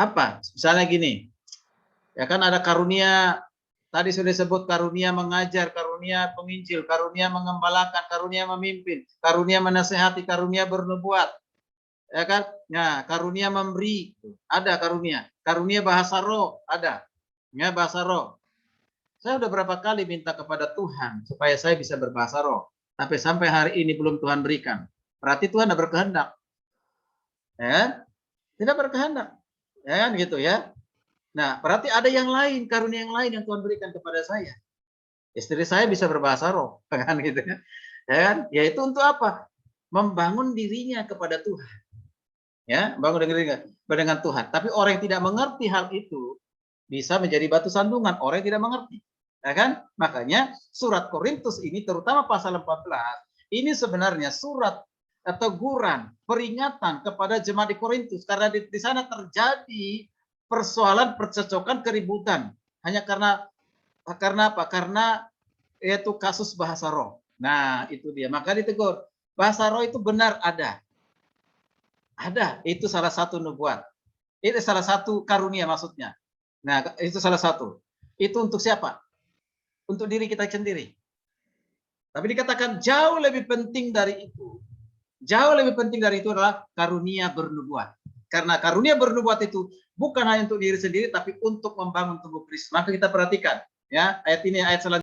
apa? Misalnya gini, ya kan ada karunia, tadi sudah disebut karunia mengajar, karunia penginjil, karunia mengembalakan, karunia memimpin, karunia menasehati, karunia bernubuat, ya kan? Ya, karunia memberi, ada karunia bahasa roh, ada, ya bahasa roh. Saya udah berapa kali minta kepada Tuhan supaya saya bisa berbahasa roh, tapi sampai hari ini belum Tuhan berikan. Berarti Tuhan tidak berkehendak, ya? Tidak berkehendak. Ya kan gitu ya. Nah, berarti ada yang lain, karunia yang lain yang Tuhan berikan kepada saya. Istri saya bisa berbahasa roh, kan gitu ya. Ya kan? Yaitu untuk apa? Membangun dirinya kepada Tuhan. Ya, bangun dengan Tuhan. Tapi orang yang tidak mengerti hal itu bisa menjadi batu sandungan. Orang yang tidak mengerti. Ya kan? Makanya surat Korintus ini terutama pasal 14 ini sebenarnya surat teguran, peringatan kepada jemaat di Korintus karena di sana terjadi persoalan percecokan keributan hanya karena apa? Karena yaitu kasus bahasa roh. Nah, itu dia. Maka ditegur. Bahasa roh itu benar ada. Ada, itu salah satu nubuat. Itu salah satu karunia maksudnya. Nah, itu salah satu. Itu untuk siapa? Untuk diri kita sendiri. Tapi dikatakan jauh lebih penting dari itu. Jauh lebih penting dari itu adalah karunia bernubuat. Karena karunia bernubuat itu bukan hanya untuk diri sendiri, tapi untuk membangun tubuh Kristus. Maka kita perhatikan, ya ayat ini, ayat selanjutnya.